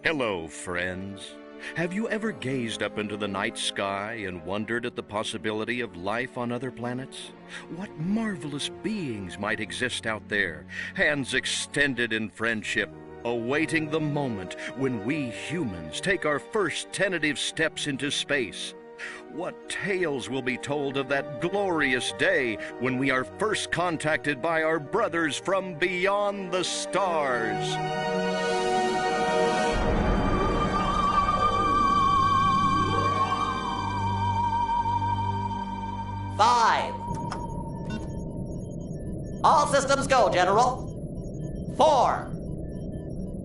Hello, friends. Have you ever gazed up into the night sky and wondered at the possibility of life on other planets? What marvelous beings might exist out there, hands extended in friendship, awaiting the moment when we humans take our first tentative steps into space? What tales will be told of that glorious day when we are first contacted by our brothers from beyond the stars? 5. All systems go, General. 4.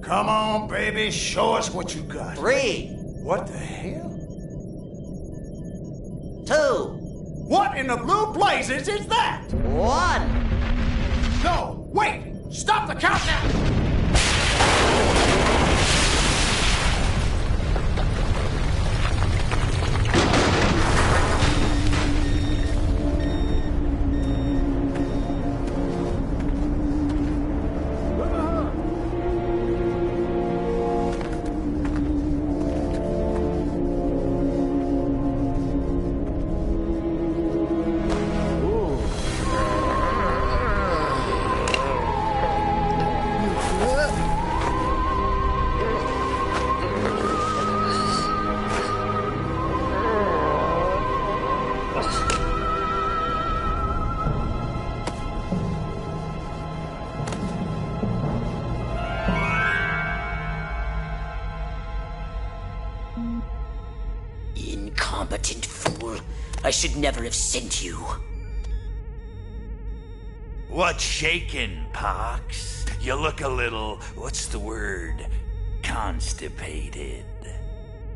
Come on, baby, show us what you got. 3. What the hell? 2. What in the blue blazes is that? 1. No, wait! Stop the countdown! Incompetent fool. I should never have sent you. What's shaking, Pox? You look a little, what's the word? Constipated.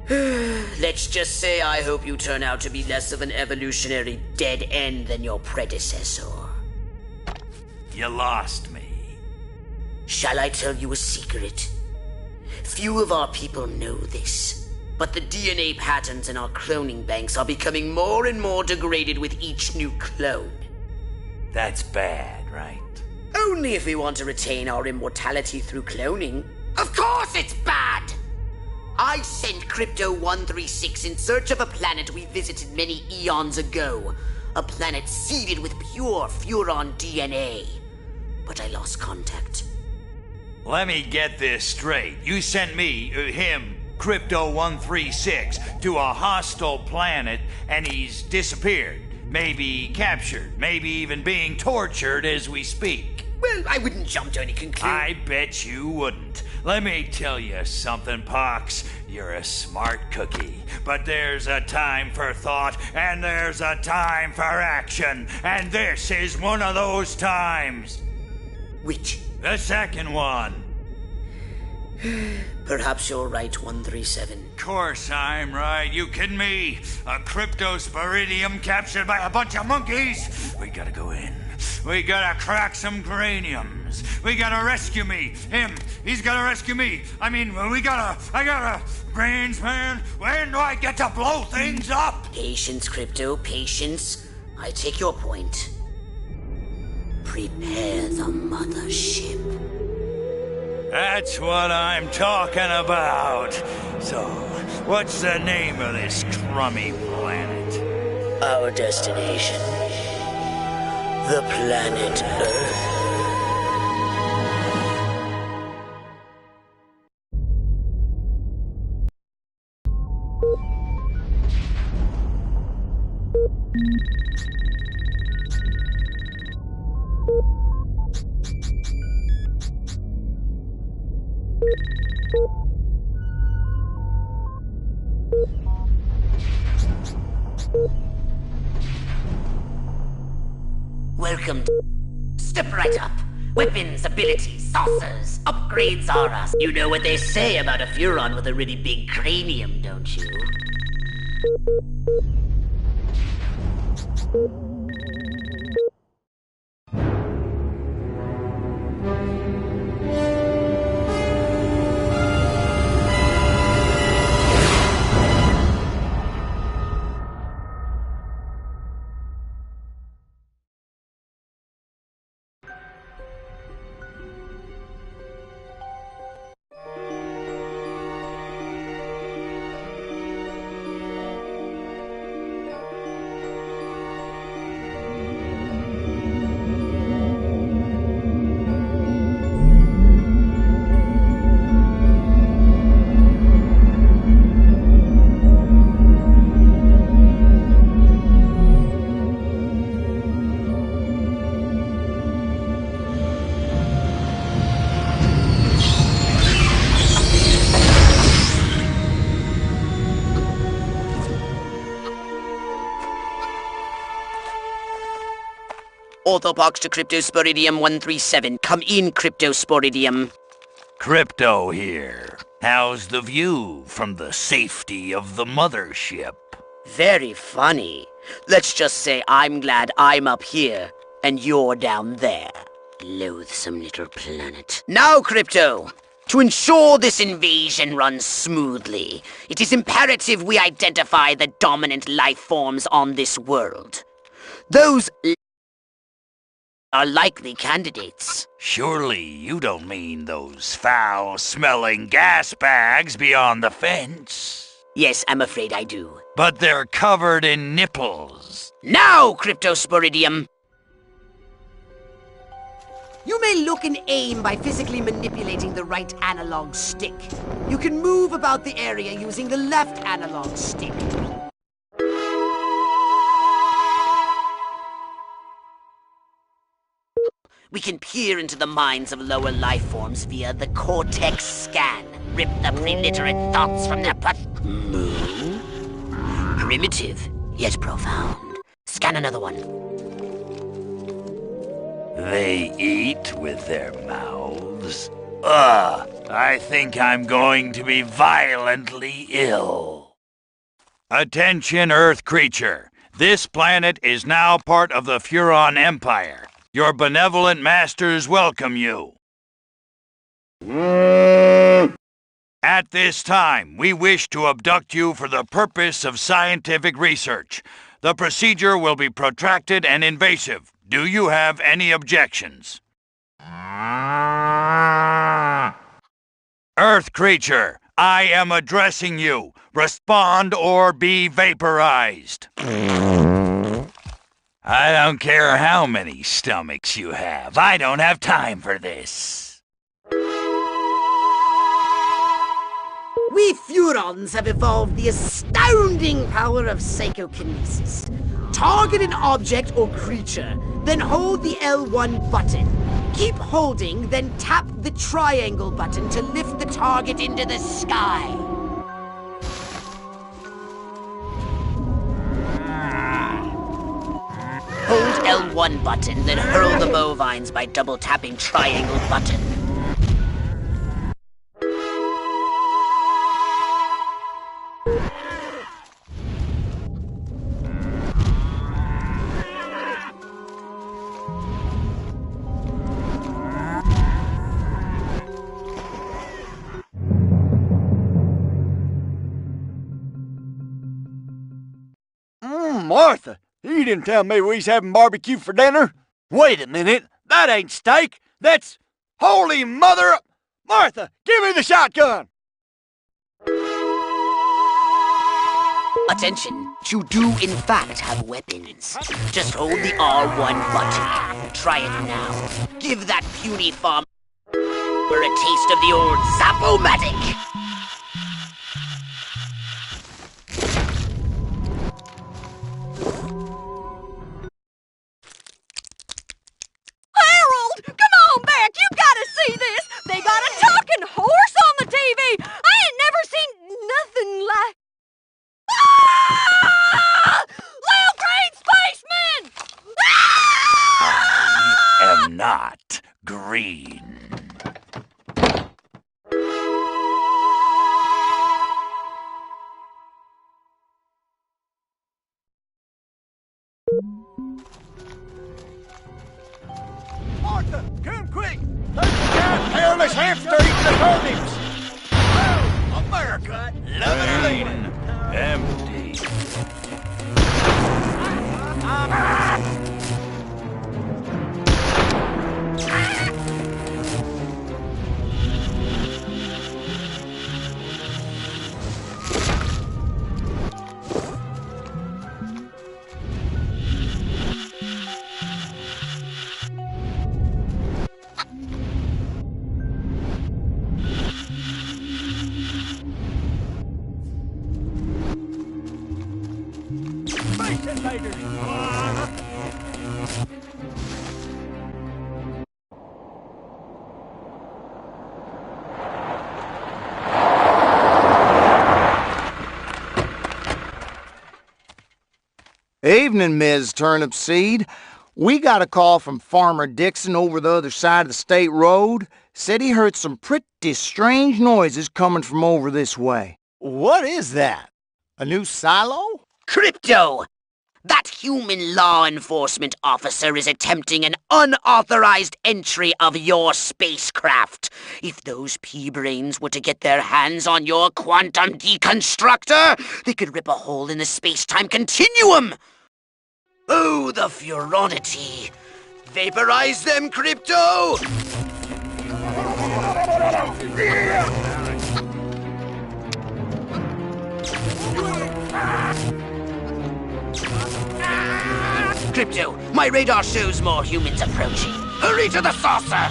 Let's just say I hope you turn out to be less of an evolutionary dead end than your predecessor. You lost me. Shall I tell you a secret? Few of our people know this, but the DNA patterns in our cloning banks are becoming more and more degraded with each new clone. That's bad, right? Only if we want to retain our immortality through cloning. Of course it's bad! I sent Crypto-136 in search of a planet we visited many eons ago. A planet seeded with pure Furon DNA. But I lost contact. Let me get this straight. You sent me, him, Crypto-136, to a hostile planet, and he's disappeared. Maybe captured, maybe even being tortured as we speak. Well, I wouldn't jump to any conclusion. I bet you wouldn't. Let me tell you something, Pox. You're a smart cookie. But there's a time for thought, and there's a time for action. And this is one of those times. Which? The second one. Perhaps you're right, 137. Course I'm right. You kidding me? A cryptosporidium captured by a bunch of monkeys? We gotta go in. We gotta crack some craniums. We gotta rescue me. Him, he's gotta rescue me. I gotta... Brains, man. When do I get to blow things up? Patience, Crypto, patience. I take your point. Prepare the mothership. That's what I'm talking about. So, what's the name of this crummy planet? Our destination. The planet Earth. Welcome. Step right up. Weapons, abilities, saucers, upgrades are us. You know what they say about a Furon with a really big cranium, don't you? orthopox to Cryptosporidium 137. Come in, Cryptosporidium. Crypto here. How's the view from the safety of the mothership? Very funny. Let's just say I'm glad I'm up here and you're down there. Loathsome little planet. Now, Crypto, to ensure this invasion runs smoothly, it is imperative we identify the dominant life forms on this world. Those are likely candidates. Surely you don't mean those foul-smelling gas bags beyond the fence? Yes, I'm afraid I do. But they're covered in nipples. Now, Cryptosporidium! You may look and aim by physically manipulating the right analog stick. You can move about the area using the left analog stick. We can peer into the minds of lower life forms via the cortex scan. Rip the preliterate thoughts from their primitive, yet profound. Scan another one. They eat with their mouths? Ugh, I think I'm going to be violently ill. Attention, Earth creature. This planet is now part of the Furon Empire. Your benevolent masters welcome you. At this time, we wish to abduct you for the purpose of scientific research. The procedure will be protracted and invasive. Do you have any objections? Earth creature, I am addressing you. Respond or be vaporized. I don't care how many stomachs you have. I don't have time for this. We Furons have evolved the astounding power of psychokinesis. Target an object or creature, then hold the L1 button. Keep holding, then tap the triangle button to lift the target into the sky. Hold L1 button, then hurl the bovines by double tapping triangle button. Martha, you didn't tell me we was having barbecue for dinner. Wait a minute, that ain't steak. That's holy mother... Martha, give me the shotgun. Attention, you do in fact have weapons. Just hold the R1 button. Try it now. Give that puny farmer a taste of the old Zap-O-Matic. Not green. Martha, come quick! There's a giant hairless hamster eating the turnips! Oh, America! Love it or leave it! Empty. Evening, Ms. Turnip Seed. We got a call from Farmer Dixon over the other side of the state road. Said he heard some pretty strange noises coming from over this way. What is that? A new silo? Crypto! That human law enforcement officer is attempting an unauthorized entry of your spacecraft. If those pea-brains were to get their hands on your quantum deconstructor, they could rip a hole in the space-time continuum! Oh, the furonity! Vaporize them, Crypto! Crypto, my radar shows more humans approaching. Hurry to the saucer!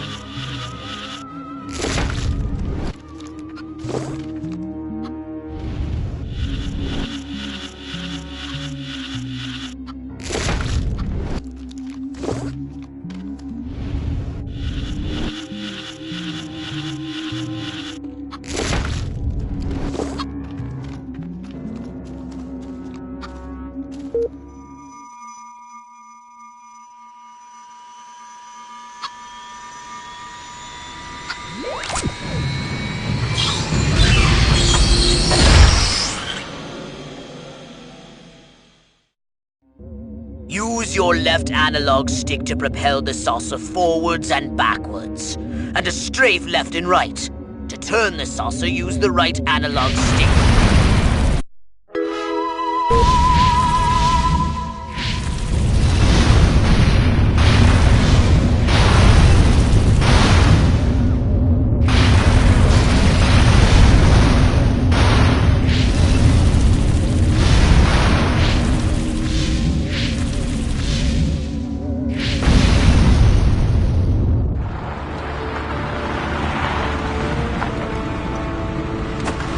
Use your left analog stick to propel the saucer forwards and backwards, and a strafe left and right. To turn the saucer, use the right analog stick.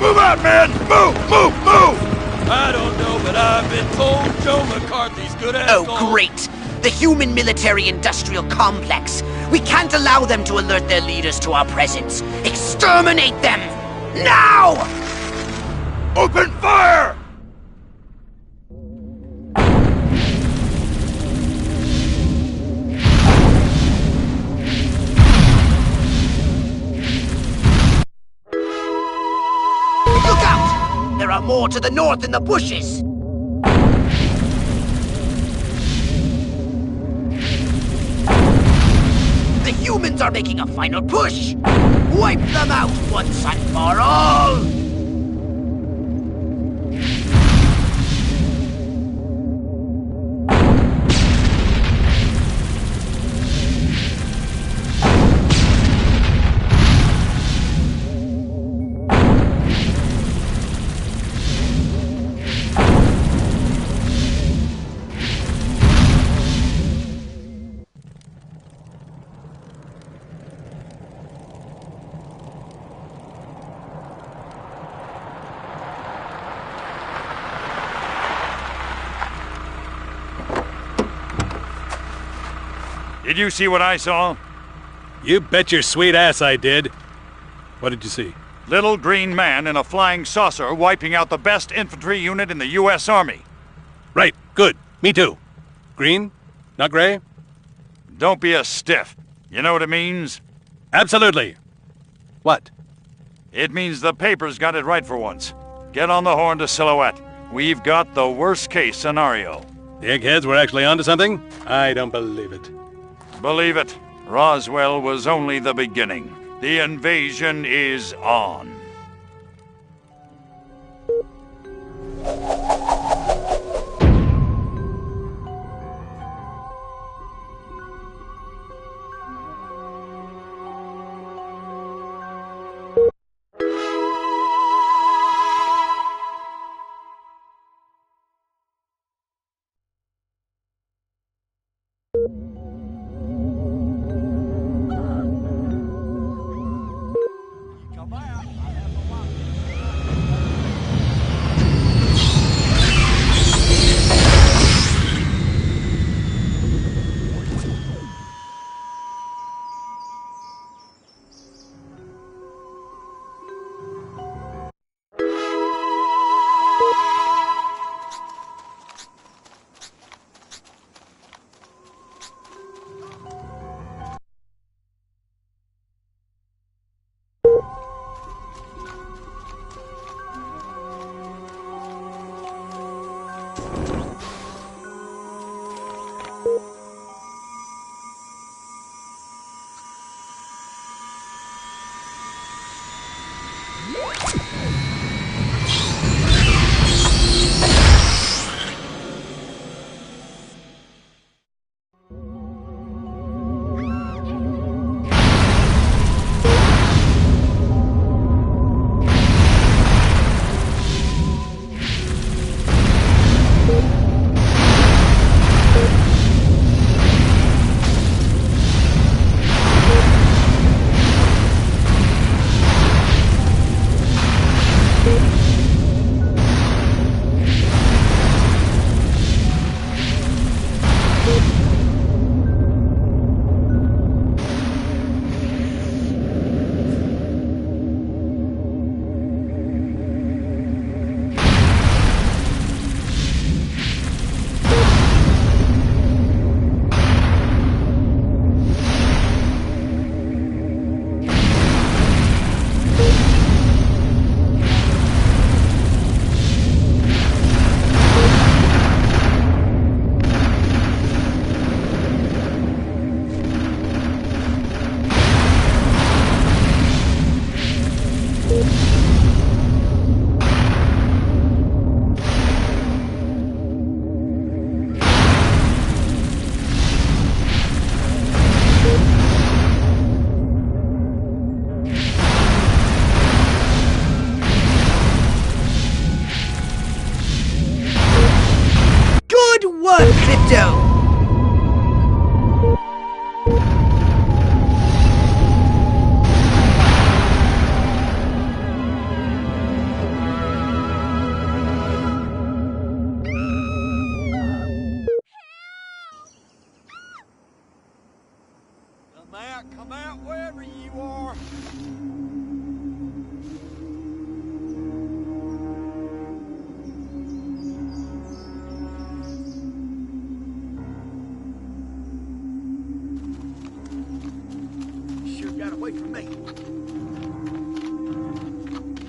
Move out, man! Move! Move! Move! I don't know, but I've been told Joe McCarthy's good at Oh, great! The human military-industrial complex. We can't allow them to alert their leaders to our presence. Exterminate them! Now! Open fire! Look out! There are more to the north in the bushes! The humans are making a final push! Wipe them out once and for all! Did you see what I saw? You bet your sweet ass I did. What did you see? Little green man in a flying saucer wiping out the best infantry unit in the U.S. Army. Right, good. Me too. Green? Not gray? Don't be a stiff. You know what it means? Absolutely. What? It means the papers got it right for once. Get on the horn to Silhouette. We've got the worst case scenario. The eggheads were actually onto something? I don't believe it. Believe it, Roswell was only the beginning. The invasion is on.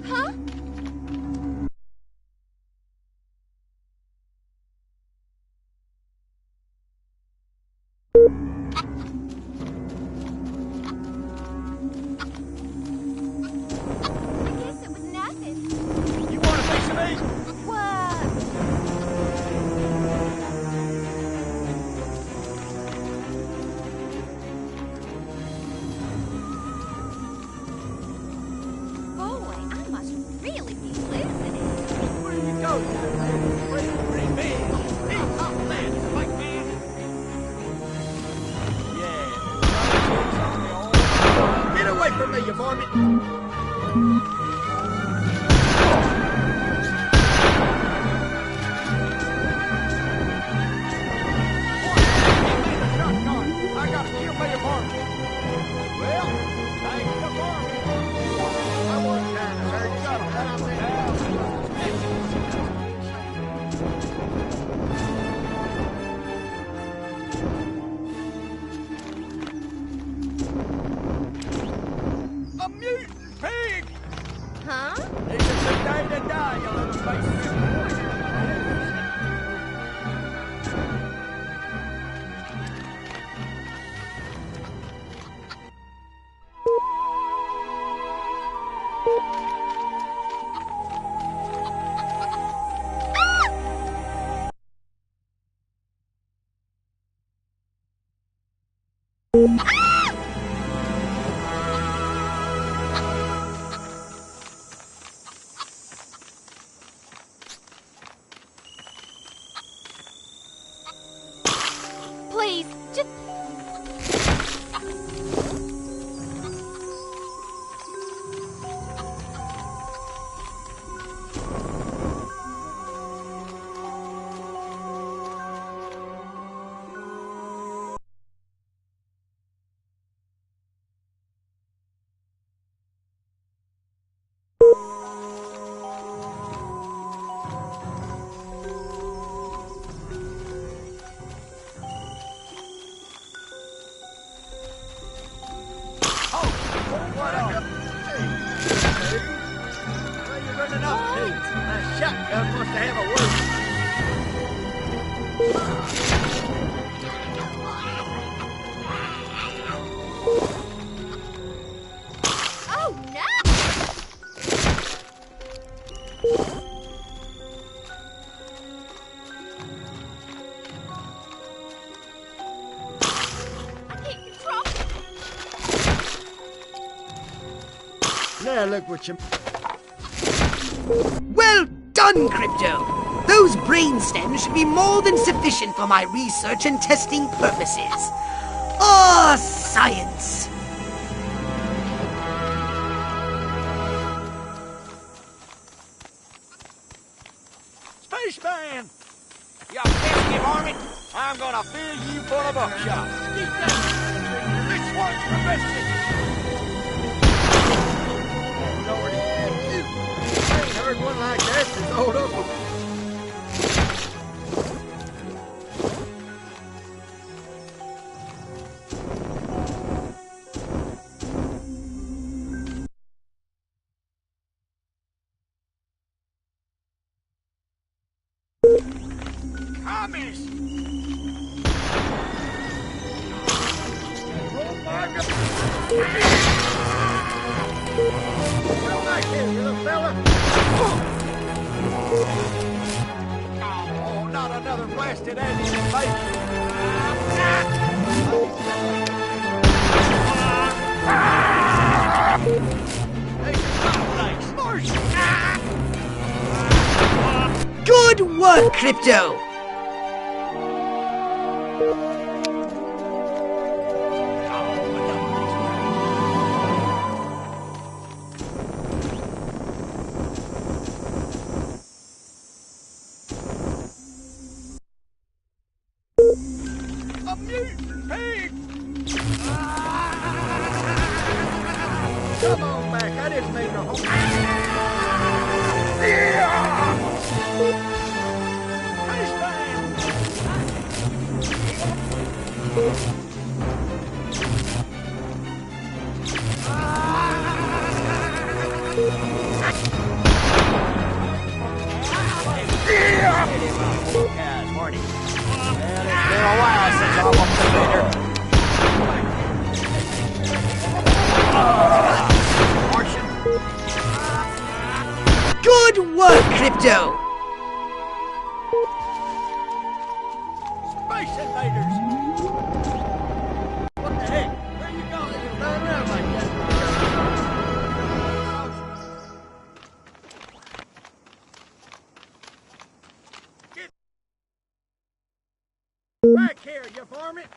Huh? I guess it was nothing. You want a piece of me? What? Boy, I must really be losing it. Where you go? Pretty big. Oh, man, like man. Yeah. Get away from me, you varmint. I gotta kill me a varmint. Well, thanks to varmint. I wasn't trying to hurt you. A mutant pig! Huh? This is the day to die, you little face. Please, just... What up? Hey, where you running off to? My shotgun must have a word. Oh, no! I can't control it. Now look what you... Well done, Crypto! Those brain stems should be more than sufficient for my research and testing purposes. Ah, science! Spaceman! You pesky varmint! I'm gonna fill you full of buckshot. Keep that! This one's for message! Oh, Lordy. I ain't heard one like that since old Uncle... Promise! Oh my God! Come back here, you little fella! Oh, not another blasted alien Good work, Crypto! A mutant pig! Come on back, I didn't mean to hold... Spaceman! Good work, Crypto! Space invaders! What the heck? Where you going? You run around like that? Get back here, you varmint!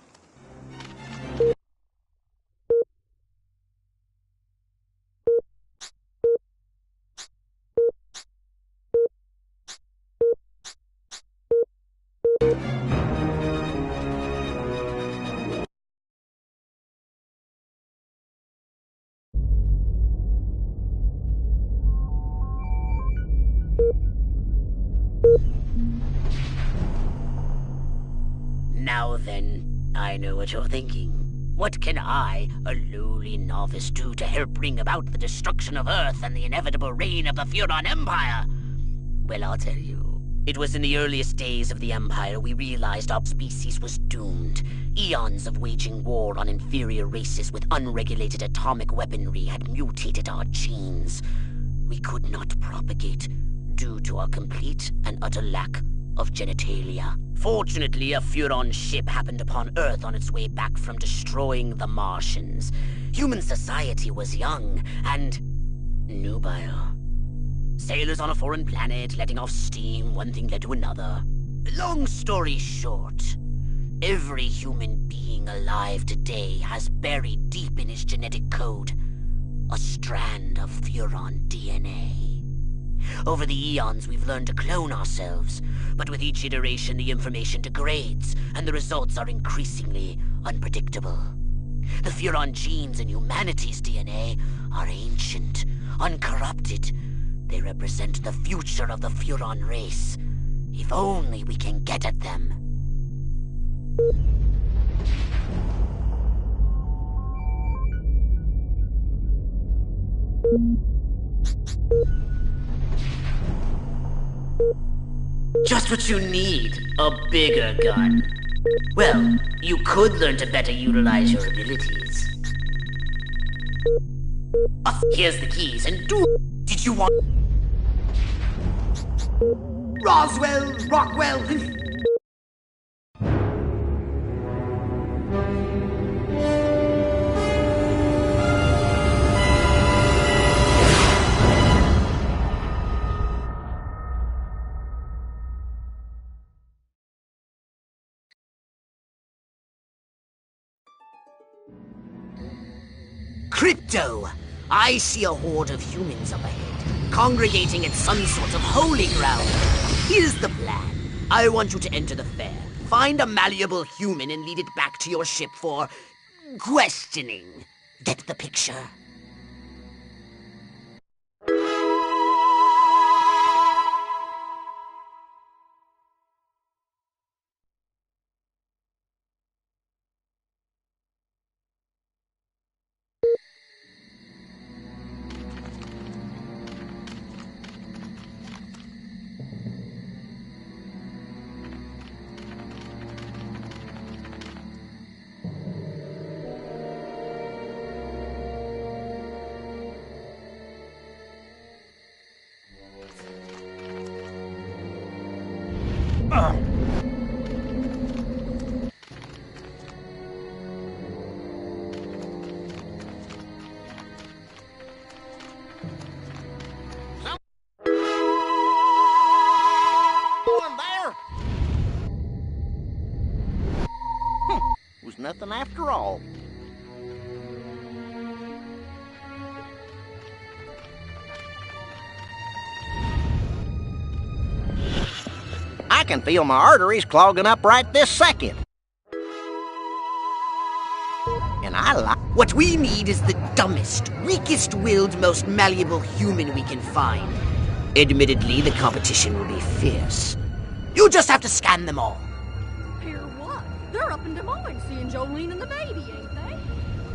Now then, I know what you're thinking. What can I, a lowly novice, do to help bring about the destruction of Earth and the inevitable reign of the Furon Empire? Well, I'll tell you. It was in the earliest days of the Empire we realized our species was doomed. Eons of waging war on inferior races with unregulated atomic weaponry had mutated our genes. We could not propagate due to our complete and utter lack of genitalia. Fortunately, a Furon ship happened upon Earth on its way back from destroying the Martians. Human society was young and nubile. Sailors on a foreign planet, letting off steam, one thing led to another. Long story short, every human being alive today has buried deep in his genetic code a strand of Furon DNA. Over the eons, we've learned to clone ourselves, but with each iteration, the information degrades, and the results are increasingly unpredictable. The Furon genes in humanity's DNA are ancient, uncorrupted. They represent the future of the Furon race. If only we can get at them. Just what you need, a bigger gun. Well, you could learn to better utilize your abilities. Here's the keys, and did you want... Roswell, Rockwell... Crypto! I see a horde of humans up ahead, congregating at some sort of holy ground. Here's the plan. I want you to enter the fair, find a malleable human and lead it back to your ship for... questioning. Get the picture? Was nothing after all. I can feel my arteries clogging up right this second. And I like... What we need is the dumbest, weakest-willed, most malleable human we can find. Admittedly, the competition will be fierce. You'll just have to scan them all. Hear what? They're up in Des Moines seeing Jolene and the baby, ain't they?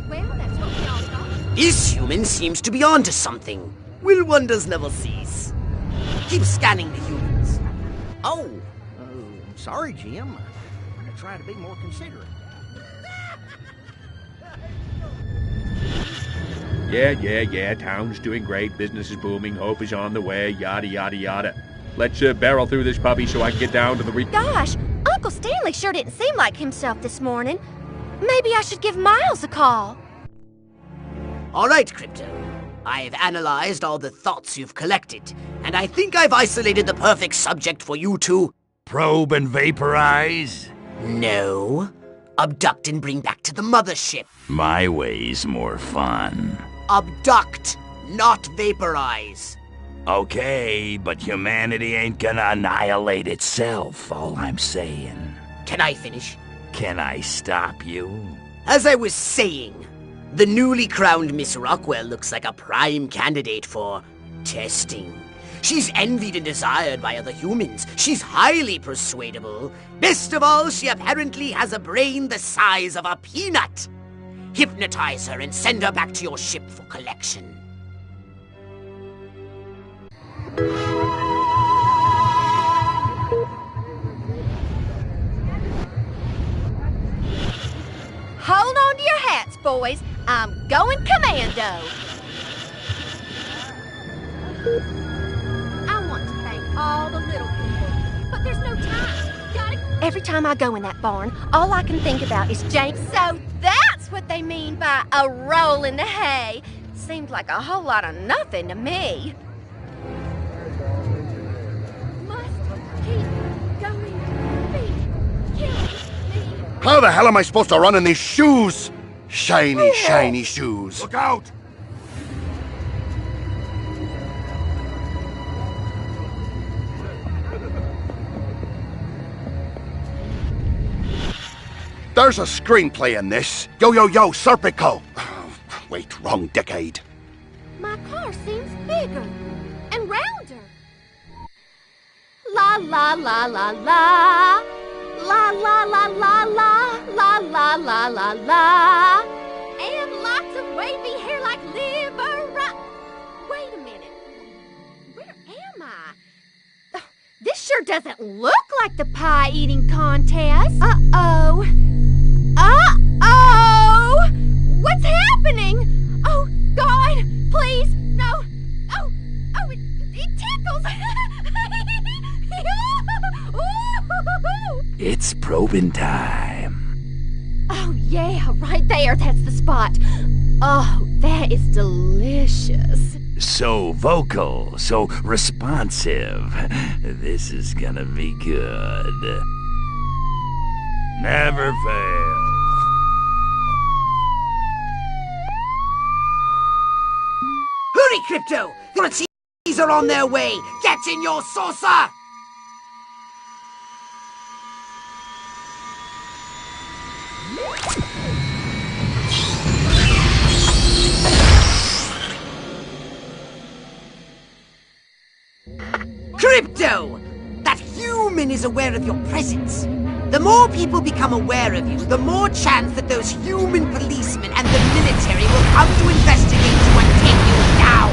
Well, that's what we all thought. This human seems to be onto something. Will wonders never cease? Keep scanning the humans. Oh, sorry, Jim. I'm gonna try to be more considerate. Yeah. Town's doing great. Business is booming. Hope is on the way. Yada, yada, yada. Let's barrel through this puppy so I can get down to the Gosh, Uncle Stanley sure didn't seem like himself this morning. Maybe I should give Miles a call. All right, Crypto. I've analyzed all the thoughts you've collected, and I think I've isolated the perfect subject for you to... Probe and vaporize? No. Abduct and bring back to the mothership. My way's more fun. Abduct, not vaporize. Okay, but humanity ain't gonna annihilate itself, all I'm saying. Can I finish? Can I stop you? As I was saying, the newly crowned Miss Rockwell looks like a prime candidate for testing. She's envied and desired by other humans. She's highly persuadable. Best of all, she apparently has a brain the size of a peanut. Hypnotize her and send her back to your ship for collection. Hold on to your hats, boys. I'm going commando. I want to thank all the little people, but there's no time. Every time I go in that barn, all I can think about is James. So that's what they mean by a roll in the hay. Seems like a whole lot of nothing to me. Must keep going. Feet killing me. How the hell am I supposed to run in these shoes? Shiny shoes. Look out! There's a screenplay in this. Yo, Serpico. Wait, wrong decade. My car seems bigger and rounder. La la la la la. La la la la la. La la la la la. And lots of wavy hair like liver. Wait a minute. Where am I? Oh, this sure doesn't look like the pie eating contest. Uh-oh. Uh-oh! What's happening? Oh, God, please, no. Oh, it tickles. It's probing time. Oh, yeah, right there. That's the spot. Oh, that is delicious. So vocal, so responsive. This is gonna be good. Never fail. Hurry, Crypto! The Nazis are on their way! Get in your saucer! Crypto! That human is aware of your presence. The more people become aware of you, the more chance that those human policemen and the military will come to investigate you and take you down!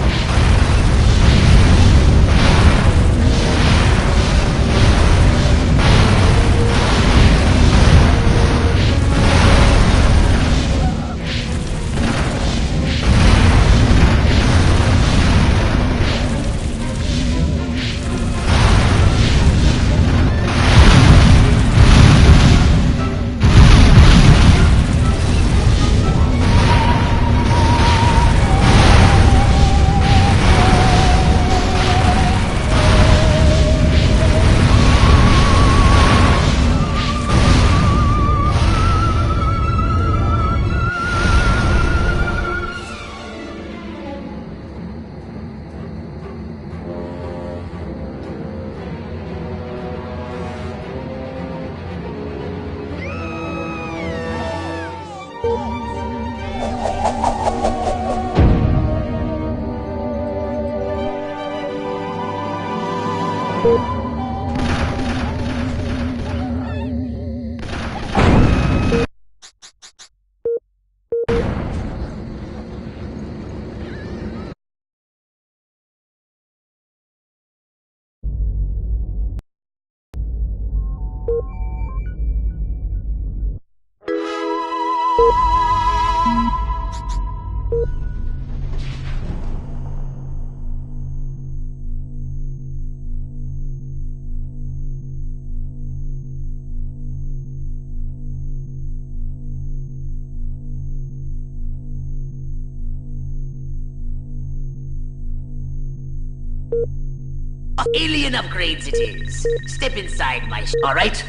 Alien upgrades it is. Step inside my All right?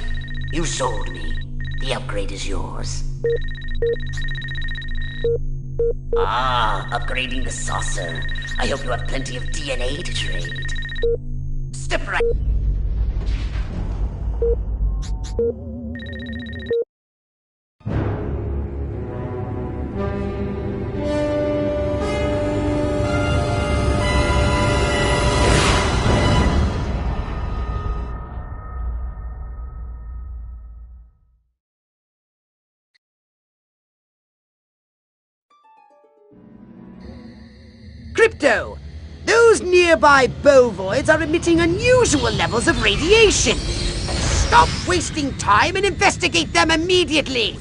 You sold me. The upgrade is yours. Upgrading the saucer. I hope you have plenty of DNA to trade. Step right. Crypto! Those nearby bovoids are emitting unusual levels of radiation. Stop wasting time and investigate them immediately!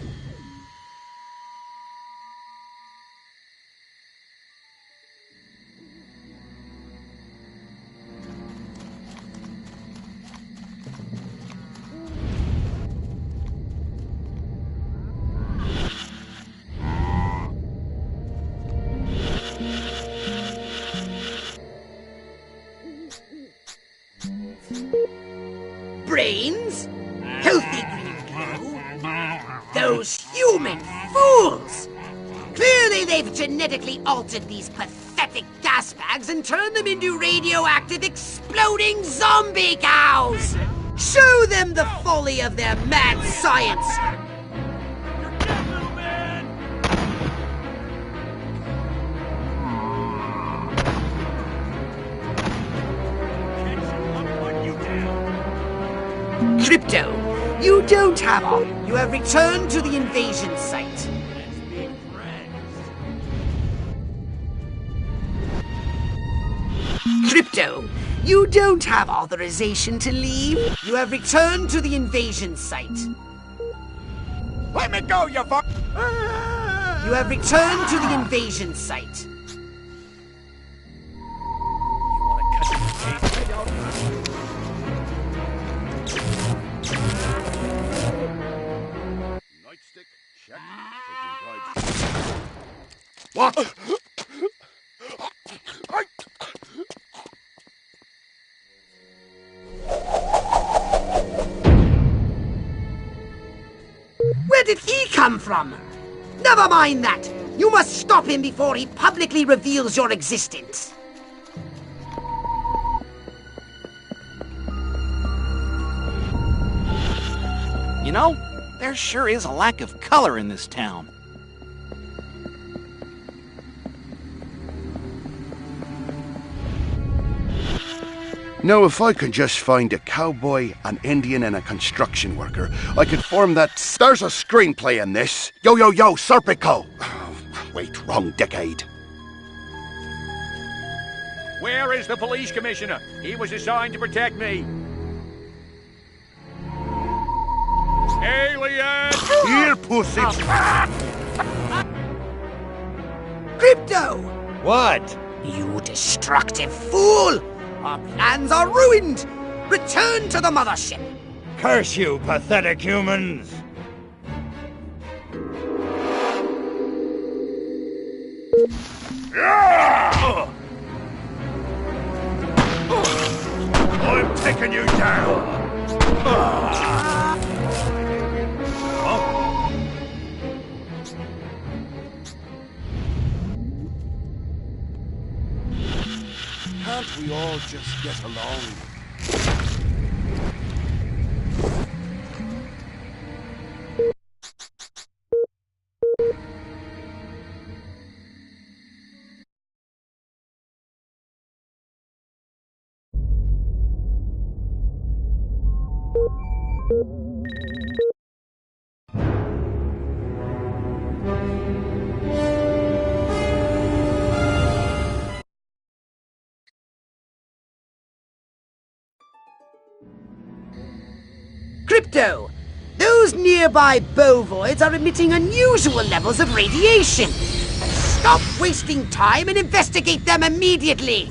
Brains? Healthy green glow? Those human fools! Clearly they've genetically altered these pathetic gas bags and turned them into radioactive exploding zombie cows! Show them the folly of their mad science! Crypto, you don't have all. You have returned to the invasion site. Let's be friends. Crypto, you don't have authorization to leave. You have returned to the invasion site. Let me go, you fuck! You have returned to the invasion site. You wanna cut your teeth? Nightstick, check. Taking bribes. What? Where did he come from? Never mind that. You must stop him before he publicly reveals your existence. You know, there sure is a lack of color in this town. Now, if I can just find a cowboy, an Indian, and a construction worker, I could form that... There's a screenplay in this. Yo, yo, yo, Serpico! Oh, wait, wrong decade. Where is the police commissioner? He was assigned to protect me. Alien! Here, pussy! Crypto! What? You destructive fool! Our plans are ruined! Return to the mothership! Curse you, pathetic humans! I'm taking you down! Can't we all just get along? Crypto! Those nearby bovoids are emitting unusual levels of radiation! Stop wasting time and investigate them immediately!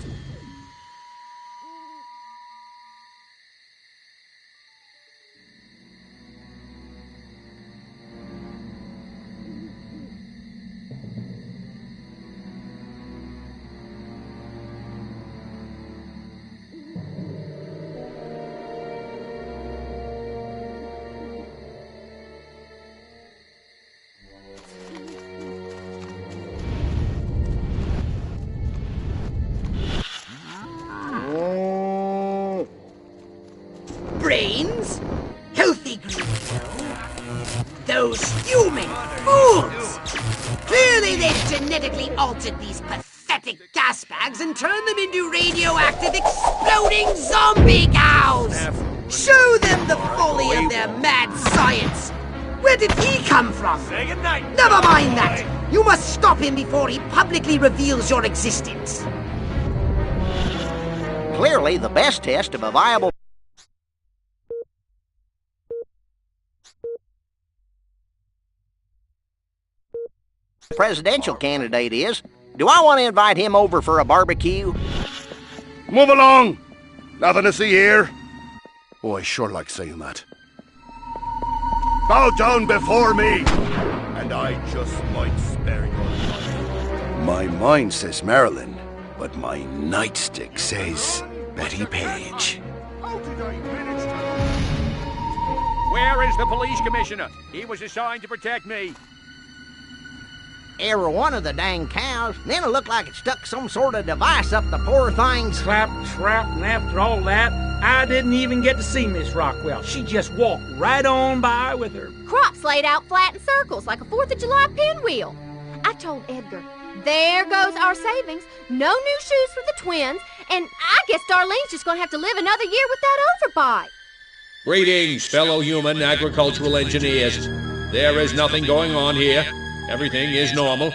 genetically altered these pathetic gas bags and turned them into radioactive exploding zombie cows! Show them the folly of their mad science! Where did he come from? Say goodnight. Never mind that! You must stop him before he publicly reveals your existence. Clearly, the best test of a viable presidential candidate is, do I want to invite him over for a barbecue? Move along! Nothing to see here. Oh, I sure like saying that. Bow down before me, and I just might spare your life. My mind says Marilyn, but my nightstick says Betty Page. Where is the police commissioner? He was assigned to protect me. Every one of the dang cows. Then it looked like it stuck some sort of device up the poor thing's... Trap, and after all that, I didn't even get to see Miss Rockwell. She just walked right on by with her crops laid out flat in circles like a 4th of July pinwheel. I told Edgar, there goes our savings, no new shoes for the twins, and I guess Darlene's just gonna have to live another year with that overbite. Greetings, fellow human agricultural engineers. There is nothing going on here. Everything is normal.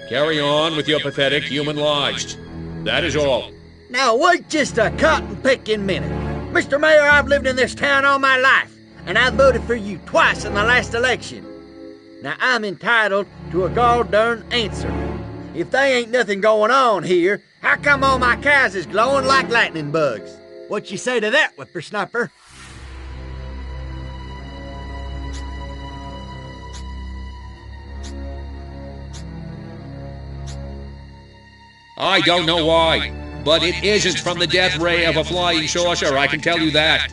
Carry on with your pathetic human lives. That is all. Now wait just a cotton-picking minute. Mr. Mayor, I've lived in this town all my life, and I voted for you twice in the last election. Now I'm entitled to a gall-darn answer. If there ain't nothing going on here, how come all my cows is glowing like lightning bugs? What you say to that, whippersnapper? I don't know why, but it isn't from the death ray of a flying saucer, I can tell you that.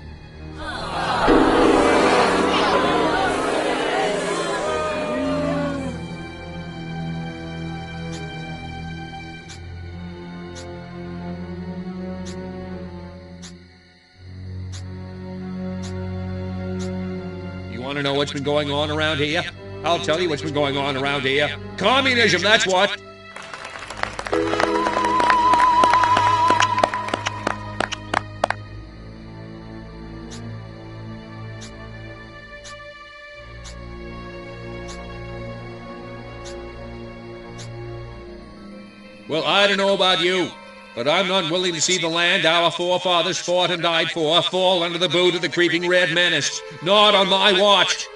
You want to know what's been going on around here? I'll tell you what's been going on around here. Communism, that's what! Well, I don't know about you, but I'm not willing to see the land our forefathers fought and died for fall under the boot of the creeping red menace. Not on my watch.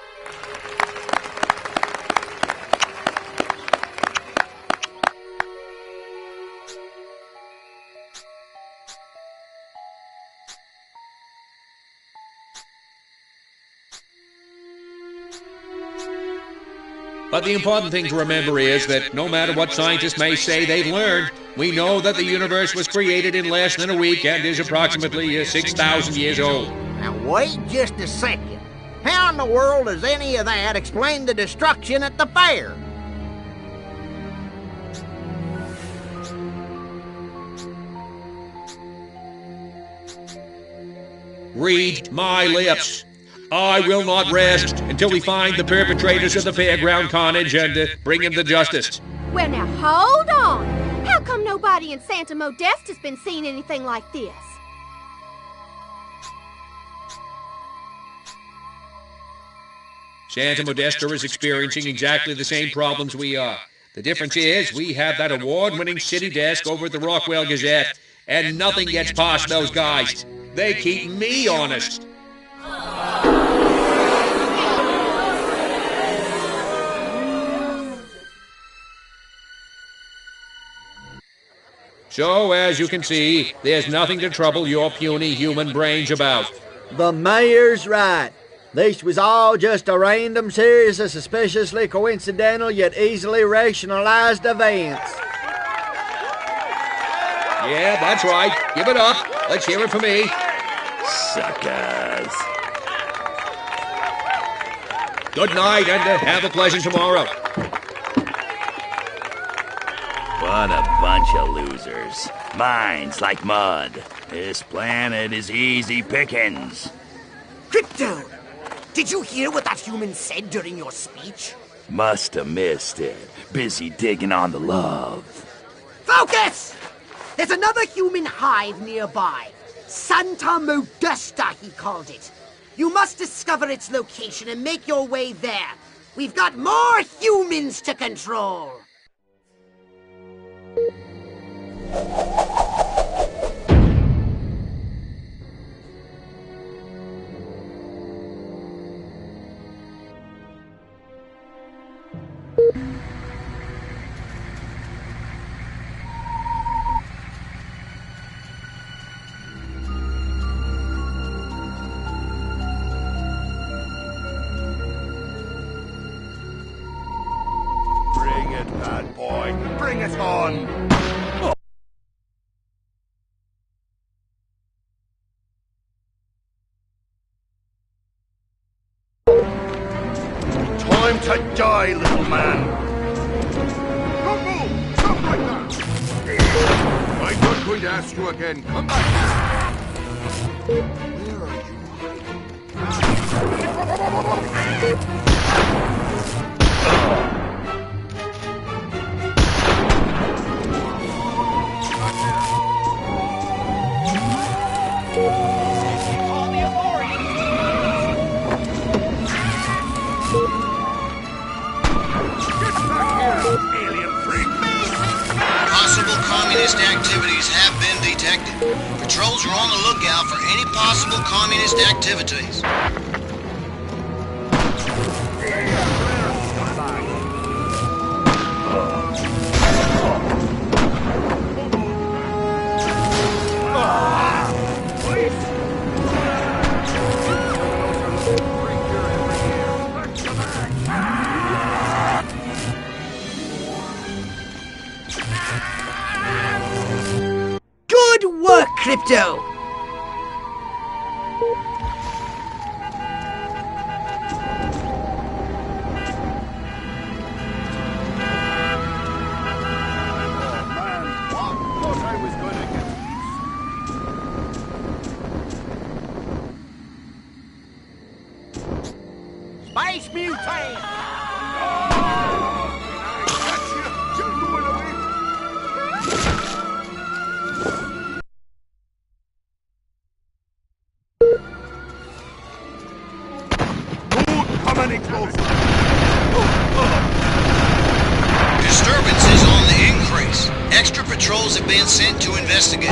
But the important thing to remember is that no matter what scientists may say they've learned, we know that the universe was created in less than a week and is approximately 6,000 years old. Now wait just a second. How in the world does any of that explain the destruction at the fair? Read my lips. I will not rest until we find the perpetrators of the fairground carnage and bring them to justice. Well, now, hold on. How come nobody in Santa Modeste has been seeing anything like this? Santa Modesta is experiencing exactly the same problems we are. The difference is we have that award-winning city desk over at the Rockwell Gazette, and nothing gets past those guys. They keep me honest. So, as you can see, there's nothing to trouble your puny human brains about. The mayor's right. This was all just a random series of suspiciously coincidental yet easily rationalized events. Yeah, that's right. Give it up. Let's hear it for me. Suckers. Good night, and have a pleasant tomorrow. What a bunch of losers. Minds like mud. This planet is easy pickings. Crypto! Did you hear what that human said during your speech? Must have missed it. Busy digging on the love. Focus! There's another human hive nearby. Santa Modesta, he called it. You must discover its location and make your way there. We've got more humans to control. Bring it, bad boy. Bring it on. Time to die, little man. Don't move! Stop like that! I'm not going to ask you again. Come back! Where are you hiding? Possible communist activities have been detected. Patrols are on the lookout for any possible communist activities. Good work, Crypto! Space mutate! Disturbances on the increase. Extra patrols have been sent to investigate.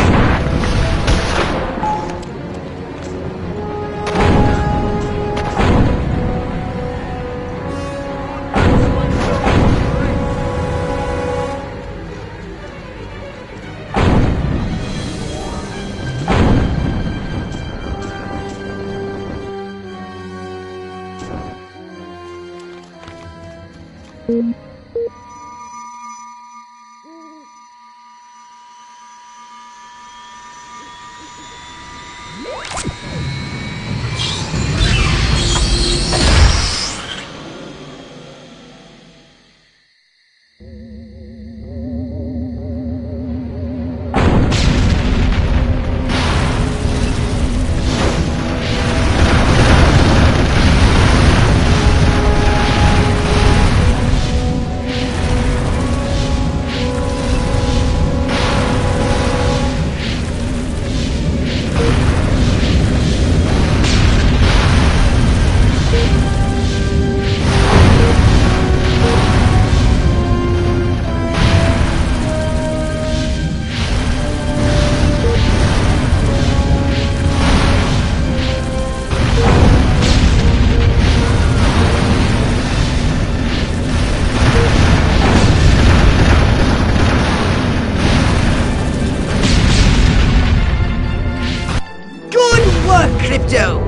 Crypto!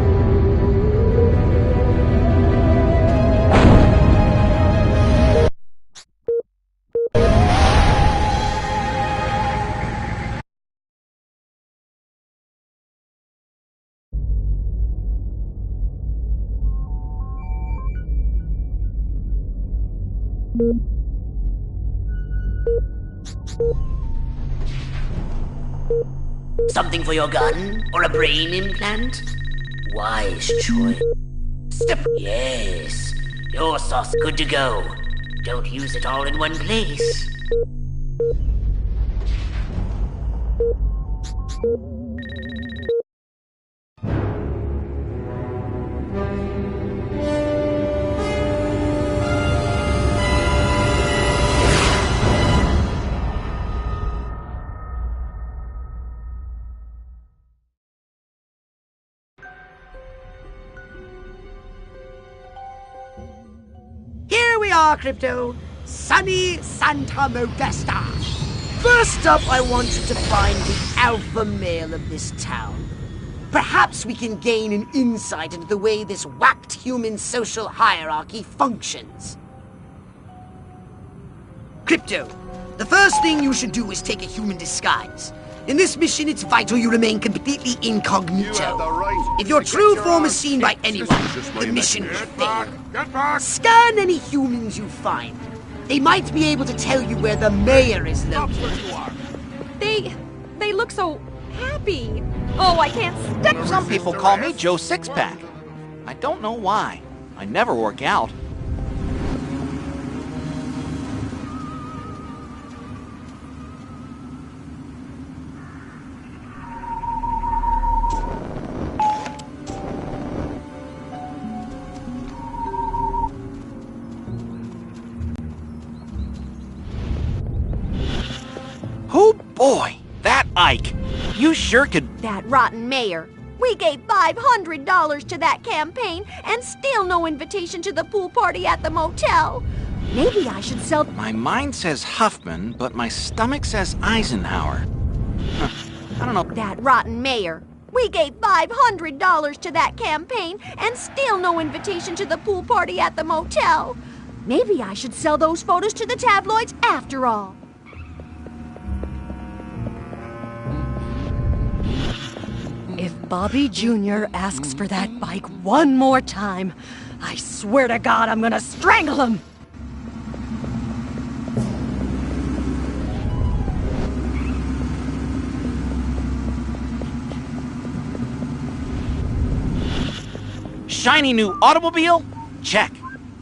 Something for your gun? Or a brain implant? Wise choice. Step. Yes. Your sauce good to go. Don't use it all in one place. Here we are, Crypto. Sunny Santa Modesta. First up, I want you to find the alpha male of this town. Perhaps we can gain an insight into the way this whacked human social hierarchy functions. Crypto, the first thing you should do is take a human disguise. In this mission, it's vital you remain completely incognito. If your true form is seen by anyone, the mission will fail. Scan any humans you find. They might be able to tell you where the mayor is located. They look so happy. Oh, I can't stand. Some people call me Joe Sixpack. I don't know why. I never work out. Oh boy, that Ike. You sure could... That rotten mayor. We gave $500 to that campaign and still no invitation to the pool party at the motel. Maybe I should sell... My mind says Huffman, but my stomach says Eisenhower. I don't know. That rotten mayor. We gave $500 to that campaign and still no invitation to the pool party at the motel. Maybe I should sell those photos to the tabloids after all. If Bobby Jr. asks for that bike one more time, I swear to God I'm gonna strangle him! Shiny new automobile? Check.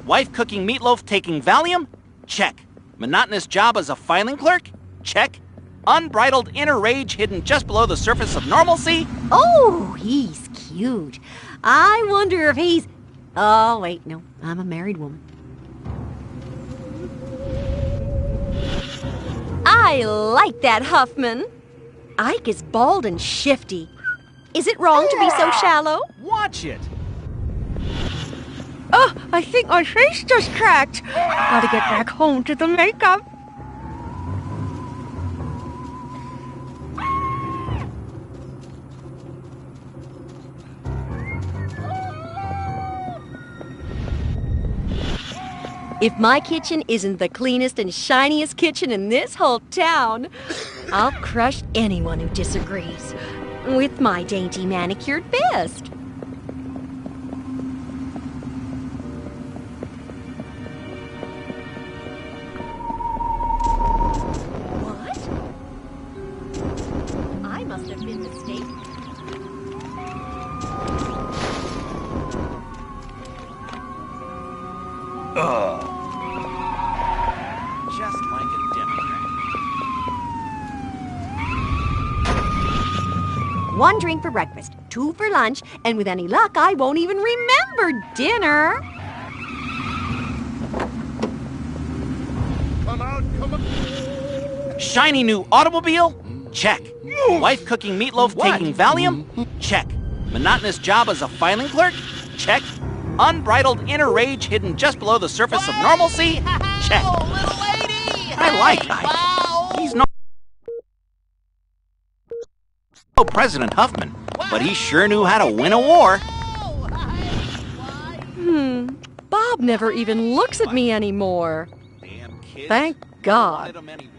Wife cooking meatloaf taking Valium? Check. Monotonous job as a filing clerk? Check. Unbridled inner rage hidden just below the surface of normalcy? Oh, he's cute. I wonder if he's... Oh, wait, no. I'm a married woman. I like that Huffman. Ike is bald and shifty. Is it wrong to be so shallow? Watch it. Oh, I think my face just cracked. Gotta get back home to the makeup. If my kitchen isn't the cleanest and shiniest kitchen in this whole town, I'll crush anyone who disagrees with my dainty manicured fist. What? I must have been mistaken. Just like a Democrat. One drink for breakfast, 2 for lunch, and with any luck, I won't even remember dinner. Come on. Shiny new automobile? Check. Wife cooking meatloaf taking Valium? Check. Monotonous job as a filing clerk? Check. Unbridled inner rage hidden just below the surface of normalcy? Check. Little lady! I like Ike. He's no President Huffman, but he sure knew how to win a war. Bob never even looks at me anymore. Damn kids. Thank God. Wanted 'em anyway.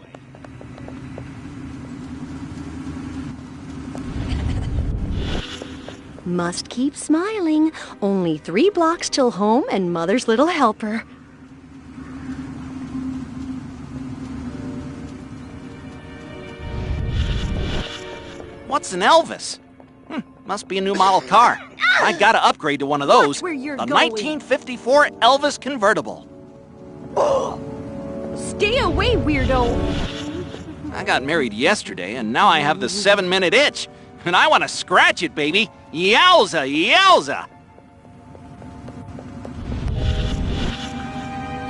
Must keep smiling. Only 3 blocks till home and Mother's little helper. What's an Elvis? Must be a new model car. I gotta upgrade to one of those. Watch where you're the going. 1954 Elvis convertible. Stay away, weirdo! I got married yesterday, and now I have the 7-minute itch. And I want to scratch it, baby. Yowza, yowza!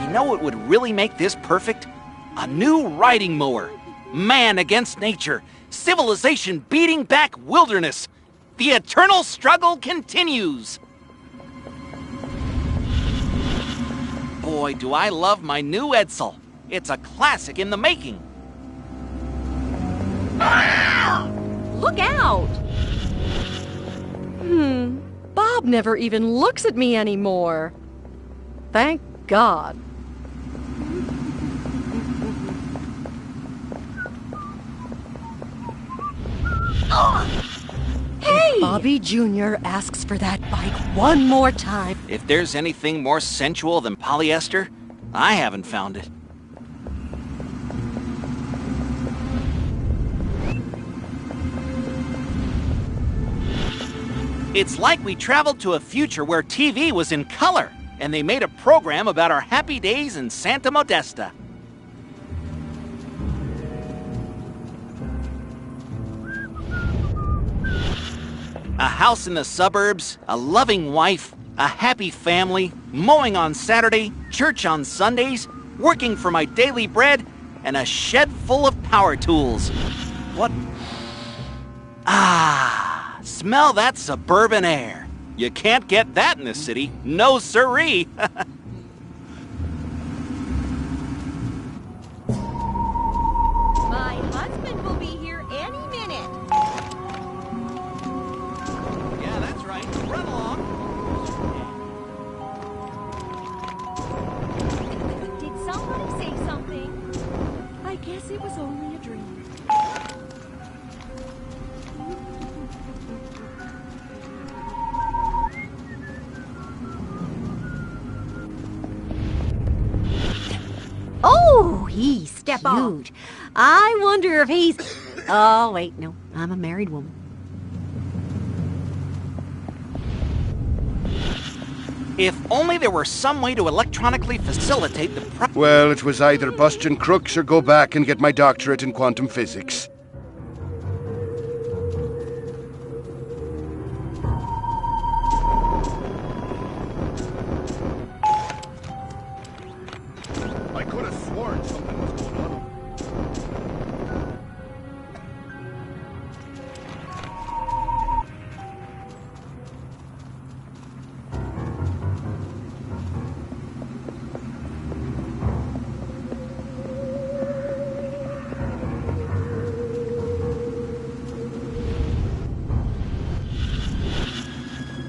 You know what would really make this perfect? A new riding mower. Man against nature. Civilization beating back wilderness. The eternal struggle continues. Boy, do I love my new Edsel. It's a classic in the making. Look out! Bob never even looks at me anymore. Thank God. Hey! If Bobby Jr. asks for that bike one more time. If there's anything more sensual than polyester, I haven't found it. It's like we traveled to a future where TV was in color, and they made a program about our happy days in Santa Modesta. A house in the suburbs, a loving wife, a happy family, mowing on Saturday, church on Sundays, working for my daily bread, and a shed full of power tools. What? Ah, smell that suburban air. You can't get that in the city. No siree. My husband will be here any minute. Yeah, that's right. Run along. Did somebody say something? I guess it was only a dream. Oh, he's Step cute. on. I wonder if he's... Oh, wait, no. I'm a married woman. If only there were some way to electronically facilitate the Well, it was either busting crooks or go back and get my doctorate in quantum physics. I could have sworn something was going on.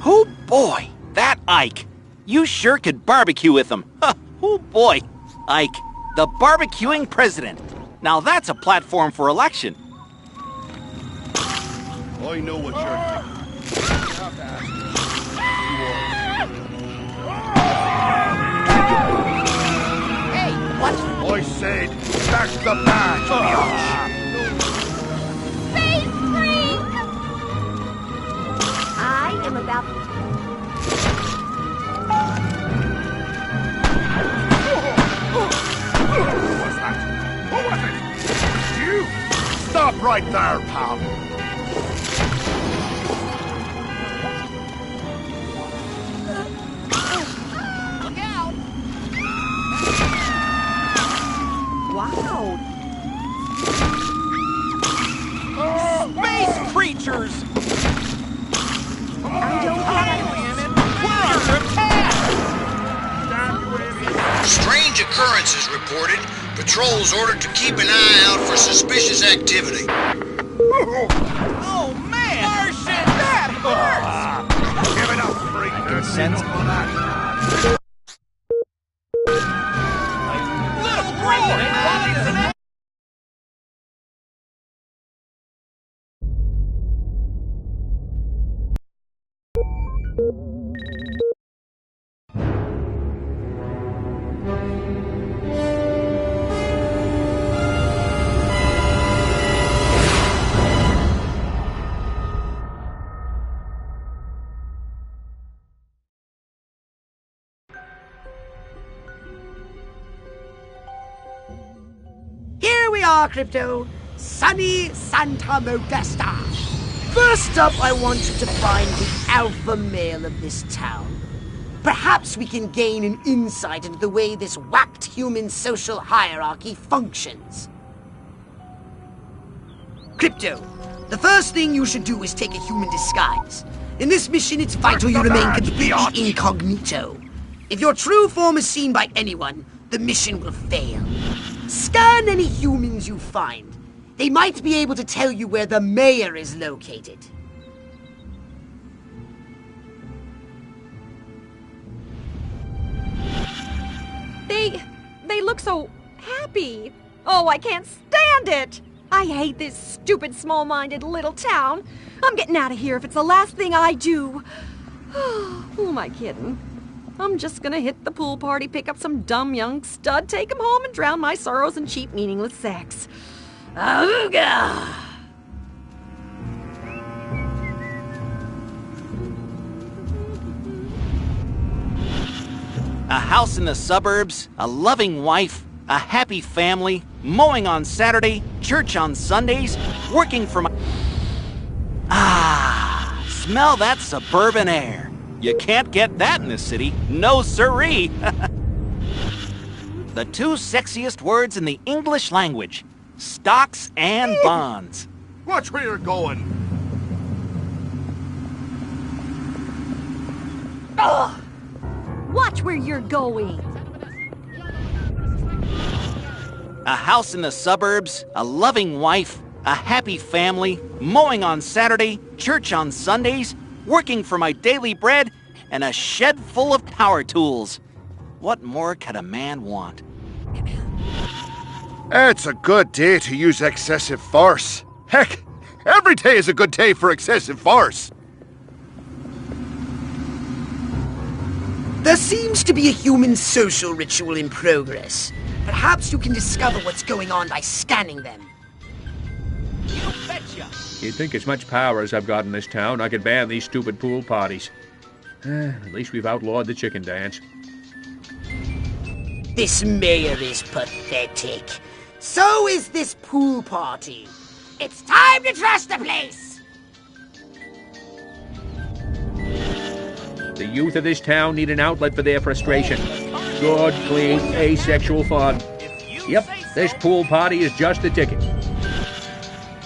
Oh boy, that Ike. You sure could barbecue with him. Oh boy, Ike, the barbecuing president. Now that's a platform for election. I know what you're thinking. You have to ask Hey, what? I said, that's the badge, Space freak! I am about to... What was it? You! Stop right there, pal! Look out! Wow. Space creatures! I don't We're under attack! Strange occurrences reported. Patrols ordered to keep an eye out for suspicious activity. Oh man! Martian! That hurts! Give it up, freak! I can sense little green! are, Crypto. Sunny Santa Modesta. First up, I want you to find the alpha male of this town. Perhaps we can gain an insight into the way this whacked human social hierarchy functions. Crypto, the first thing you should do is take a human disguise. In this mission, it's vital you remain completely incognito. If your true form is seen by anyone, the mission will fail. Scan any humans you find. They might be able to tell you where the mayor is located. They look so happy. Oh, I can't stand it. I hate this stupid, small-minded little town. I'm getting out of here if it's the last thing I do. Who am I kidding? I'm just gonna hit the pool party, pick up some dumb young stud, take him home, and drown my sorrows in cheap, meaningless sex. Auga! A house in the suburbs, a loving wife, a happy family, mowing on Saturday, church on Sundays, working for my... Ah, smell that suburban air. You can't get that in the city. No siree. The two sexiest words in the English language. Stocks and bonds. Watch where you're going. Ugh! Watch where you're going. A house in the suburbs, a loving wife, a happy family, mowing on Saturday, church on Sundays, working for my daily bread, and a shed full of power tools. What more could a man want? It's a good day to use excessive force. Heck, every day is a good day for excessive force. There seems to be a human social ritual in progress. Perhaps you can discover what's going on by scanning them. You betcha! You'd think as much power as I've got in this town, I could ban these stupid pool parties. At least we've outlawed the chicken dance. This mayor is pathetic. So is this pool party. It's time to trust the place! The youth of this town need an outlet for their frustration. Good, clean, asexual fun. Yep, this pool party is just the ticket.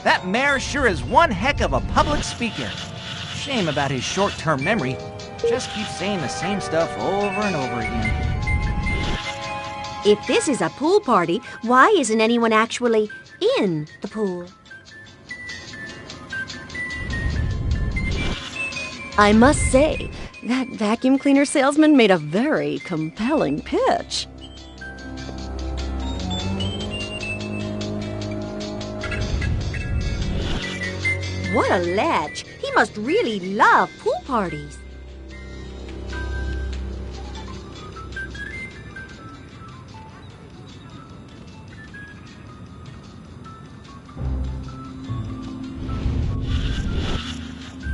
That mayor sure is one heck of a public speaker. Shame about his short-term memory. Just keeps saying the same stuff over and over again. If this is a pool party, why isn't anyone actually in the pool? I must say, that vacuum cleaner salesman made a very compelling pitch. What a ledge! He must really love pool parties.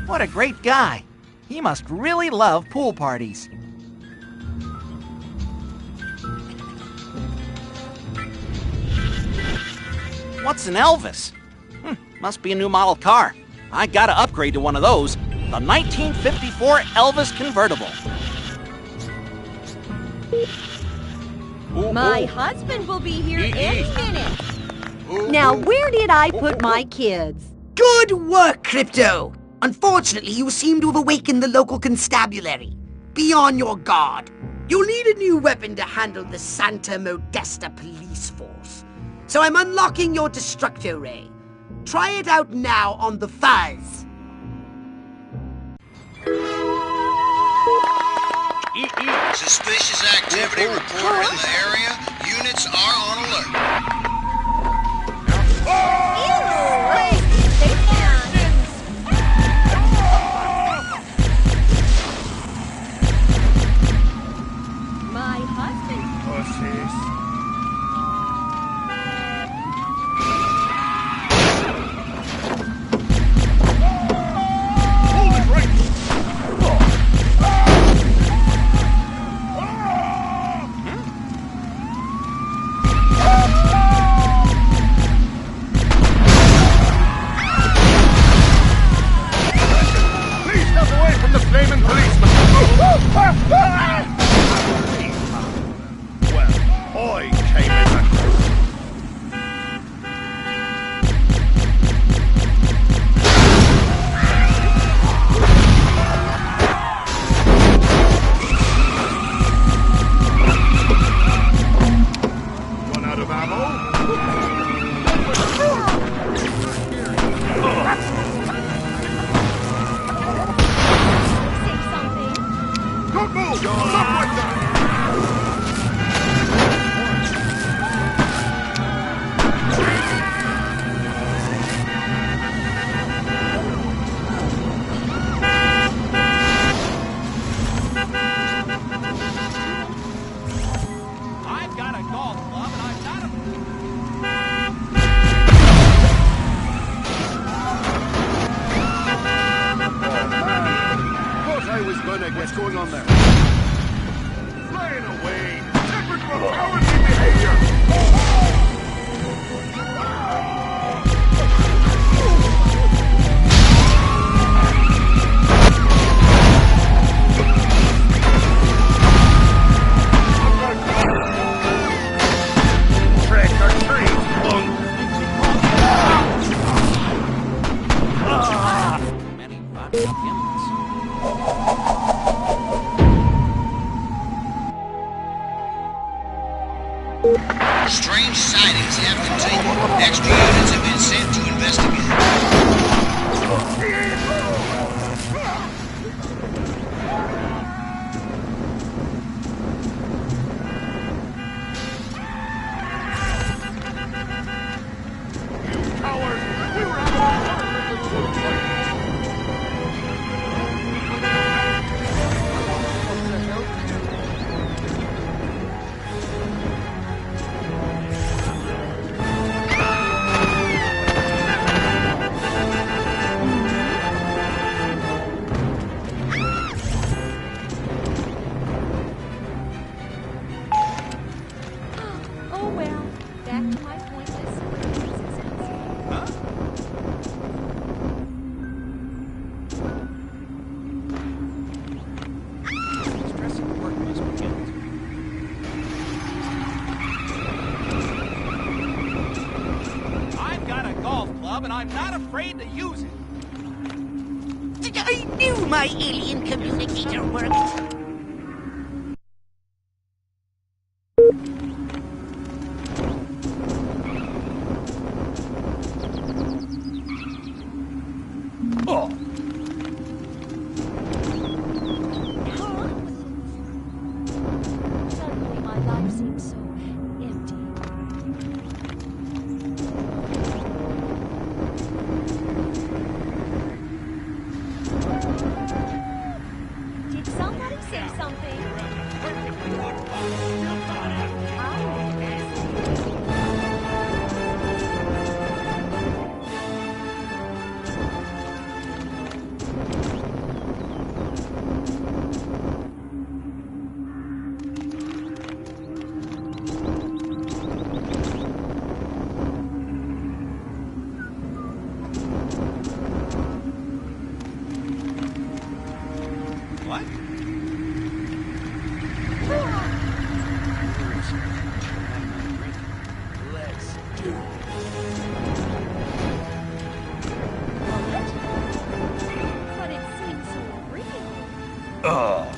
What a great guy. He must really love pool parties. What's an Elvis? Must be a new model car. I gotta upgrade to one of those. The 1954 Elvis convertible. My husband will be here any minute. Now, where did I put my kids? Good work, Crypto! Unfortunately, you seem to have awakened the local constabulary. Be on your guard. You'll need a new weapon to handle the Santa Modesta police force. So I'm unlocking your Destructo Ray. Try it out now on the Fuzz. Suspicious activity reported in the area. Units are on alert. Well, I came in the... Run out of ammo? Don't move! Stop right there! I've got a golf club and I'm not a... Thought I was gonna get... What's going on there? Flying away! Typical cowardly behavior! Trick or treat, punk! Many vodka gimlets. Strange sightings have continued. Extra units have been sent to investigate. Oh well, back to my pointless existence. Stressing work must begin. I've got a golf club and I'm not afraid to use it. I knew my alien communicator worked. Oh! Suddenly my life seems so empty. Did somebody say something? What? Let's do it. But it seems so real. Oh.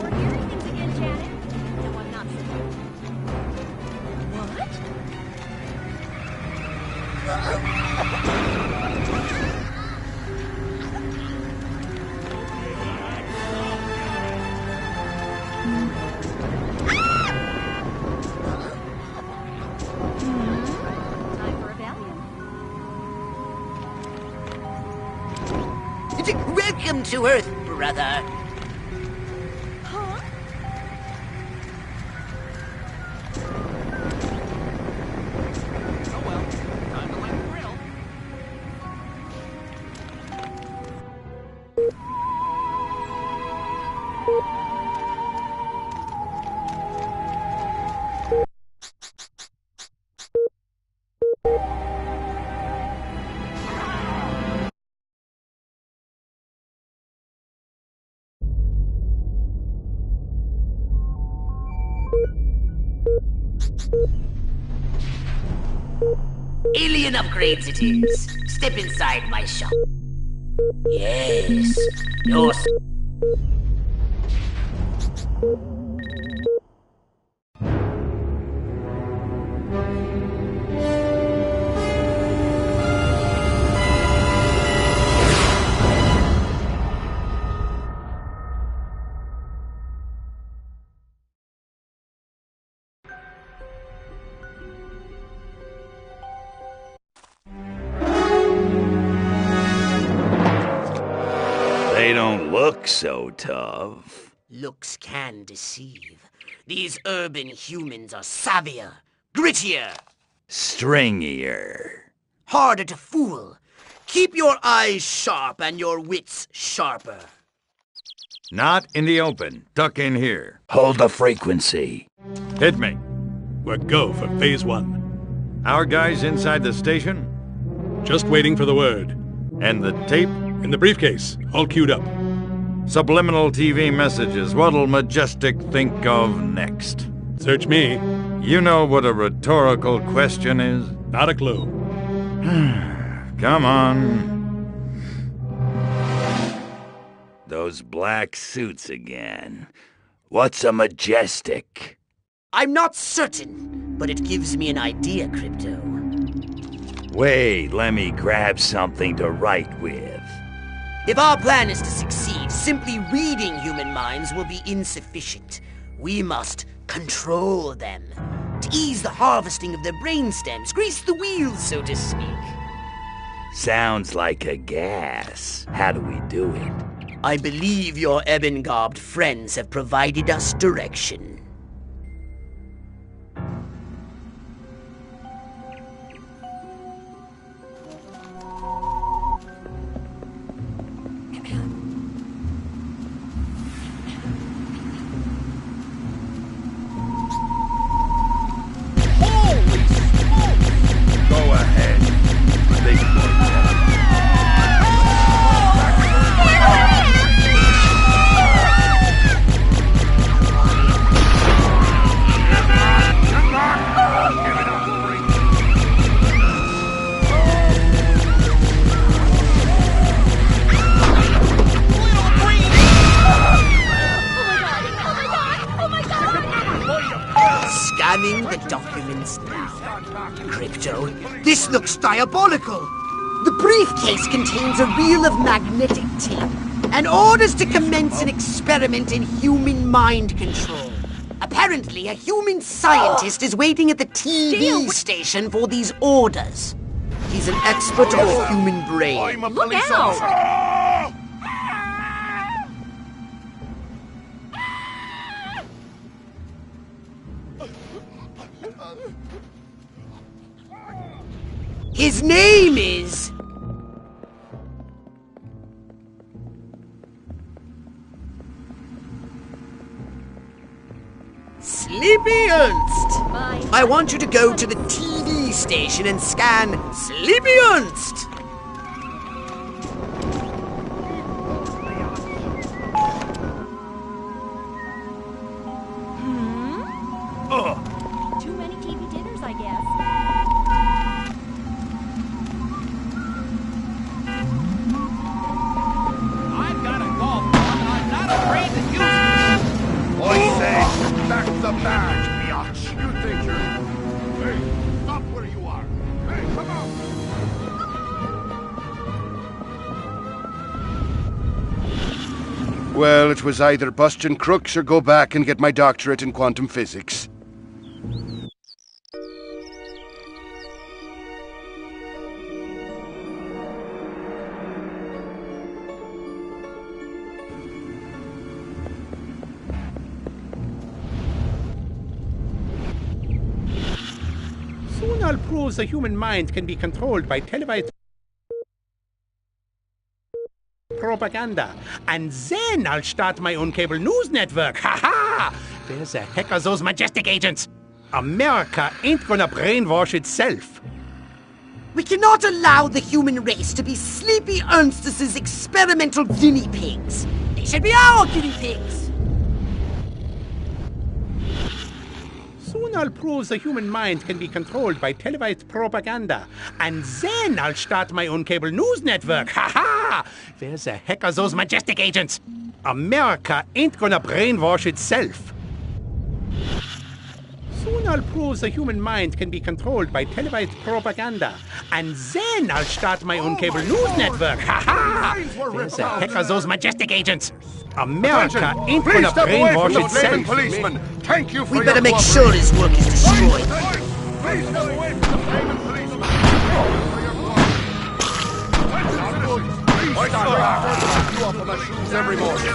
Or hearing things again, Janet. No, I'm not supposed to. What? Time for a Valium. Welcome to Earth, brother. Huh? Oh well, time to light the grill. Alien upgrades it is. Step inside my shop. Yes, your... They don't look so tough. Looks can deceive. These urban humans are savvier, grittier, Stringier. harder to fool. Keep your eyes sharp and your wits sharper. Not in the open. Duck in here. Hold the frequency. Hit me. We're go for phase 1. Our guys inside the station? Just waiting for the word. And the tape? In the briefcase, all queued up. Subliminal TV messages. What'll Majestic think of next? Search me. You know what a rhetorical question is? Not a clue. Come on. Those black suits again. What's a Majestic? I'm not certain, but it gives me an idea, Crypto. Wait, let me grab something to write with. If our plan is to succeed, simply reading human minds will be insufficient. We must control them. To ease the harvesting of their brainstems, grease the wheels, so to speak. Sounds like a gas. How do we do it? I believe your ebon-garbed friends have provided us direction. Go ahead. Big boy. Scanning the documents now. Crypto, this looks diabolical. The briefcase contains a reel of magnetic tape and orders to commence an experiment in human mind control. Apparently, a human scientist is waiting at the TV station for these orders. He's an expert on the human brain. Look out! His name is... Sleepy Ernst. I want you to go to the TV station and scan Sleepy Ernst. Too many TV dinners, I guess. I've got a golf club and I'm not afraid to use it. I said, back the badge, biatch. You think you're... Hey, stop where you are. Hey, come on. Well, it was either busting crooks or go back and get my doctorate in quantum physics. Soon I'll prove the human mind can be controlled by televised propaganda. And then I'll start my own cable news network. Ha ha! Where the heck are those Majestic agents? America ain't gonna brainwash itself. We cannot allow the human race to be Sleepy Ernst's experimental guinea pigs. They should be our guinea pigs. Soon I'll prove the human mind can be controlled by televised propaganda. And then I'll start my own cable news network. Ha ha! Where the heck are those majestic agents? America ain't gonna brainwash itself. Soon I'll prove the human mind can be controlled by televised propaganda. And then I'll start my own cable news network. Ha ha! Where the heck are those majestic agents? America ain't gonna brainwash itself. Policeman. Thank you for We better make sure his work is destroyed. Please step away from the flaming policeman. I start after you off of my shoes every morning.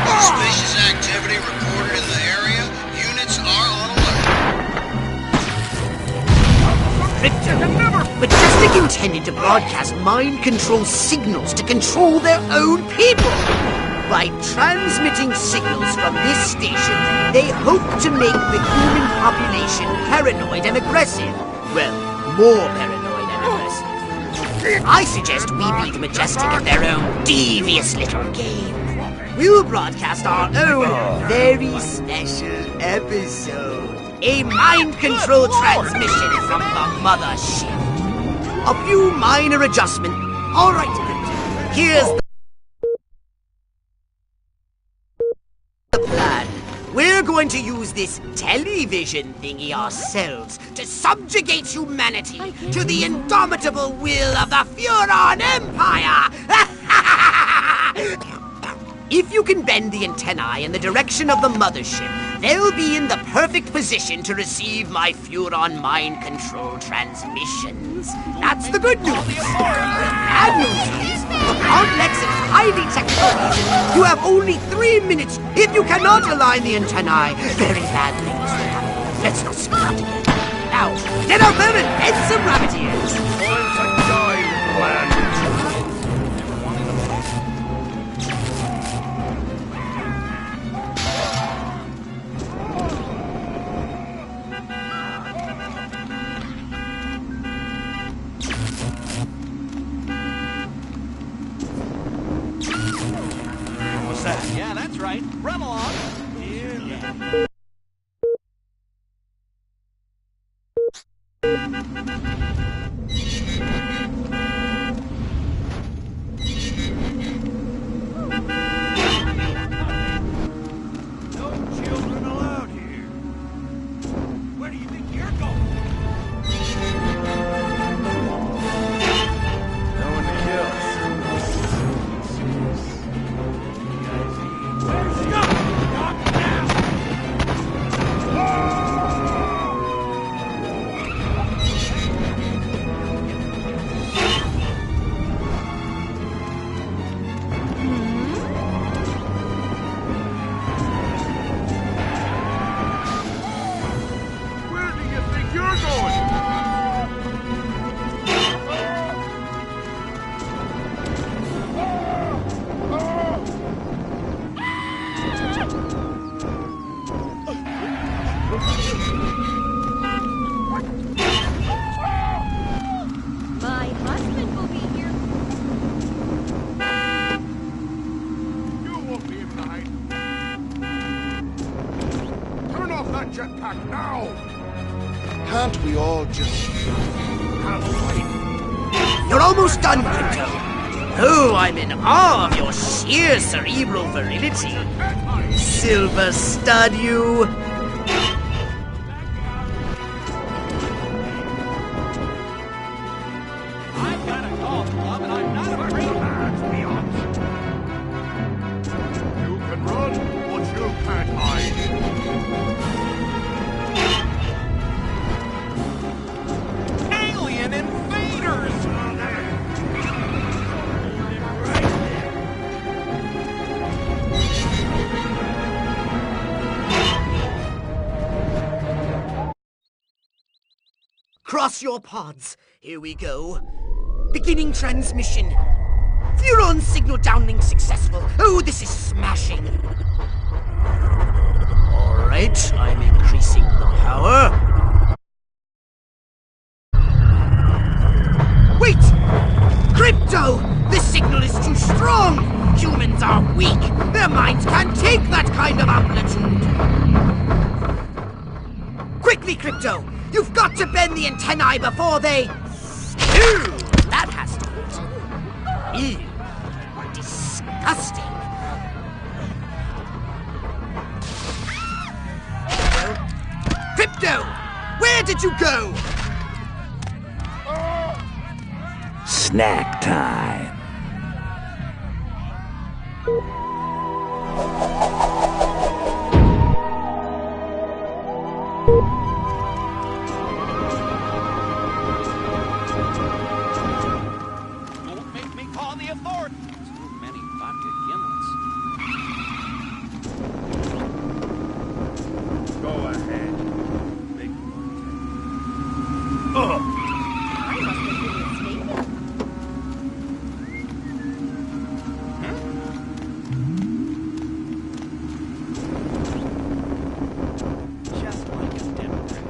Suspicious activity reported in the area. Units are on alert. Majestic intended to broadcast mind control signals to control their own people. By transmitting signals from this station, they hope to make the human population paranoid and aggressive. Well, more paranoid and aggressive. I suggest we beat Majestic at their own devious little game. We'll broadcast our own very special episode. A mind control transmission from the mothership. A few minor adjustments. All right, Crypto. Here's the plan. We're going to use this television thingy ourselves to subjugate humanity to the indomitable will of the Furon Empire! If you can bend the antennae in the direction of the mothership, they'll be in the perfect position to receive my Furon mind control transmissions. That's the good news. The bad news is, for complex and highly technical reasons, you have only 3 minutes. If you cannot align the antennae, very bad things will happen. Let's not skip out again. Now, get out there and bend some rabbit ears. Yeah, that's right. Run along. Yeah. No children allowed here. Where do you think you're going? No one to kill. Where do you think you're going? My husband will be here. You won't be behind. Turn off that jetpack now! Can't we all just Have a fight. You're almost done, Crypto. Oh, I'm in awe of your sheer cerebral virility. Silver stud, you. I've got a golf club and I'm not afraid. You can run, but you can't hide. Alien invaders! Cross your pods. Here we go. Beginning transmission. Furon signal downlink successful. Oh, this is smashing. All right, I'm increasing the power. Wait! Crypto! This signal is too strong! Humans are weak. They're Their minds can't take that kind of amplitude! Quickly, Crypto! You've got to bend the antennae before they... Ew! That has to be... Ew! Disgusting! Crypto! Where did you go? Snack time. Don't make me call the authorities. Too many vodka gimlets. Go ahead. Big Just like a Democrat.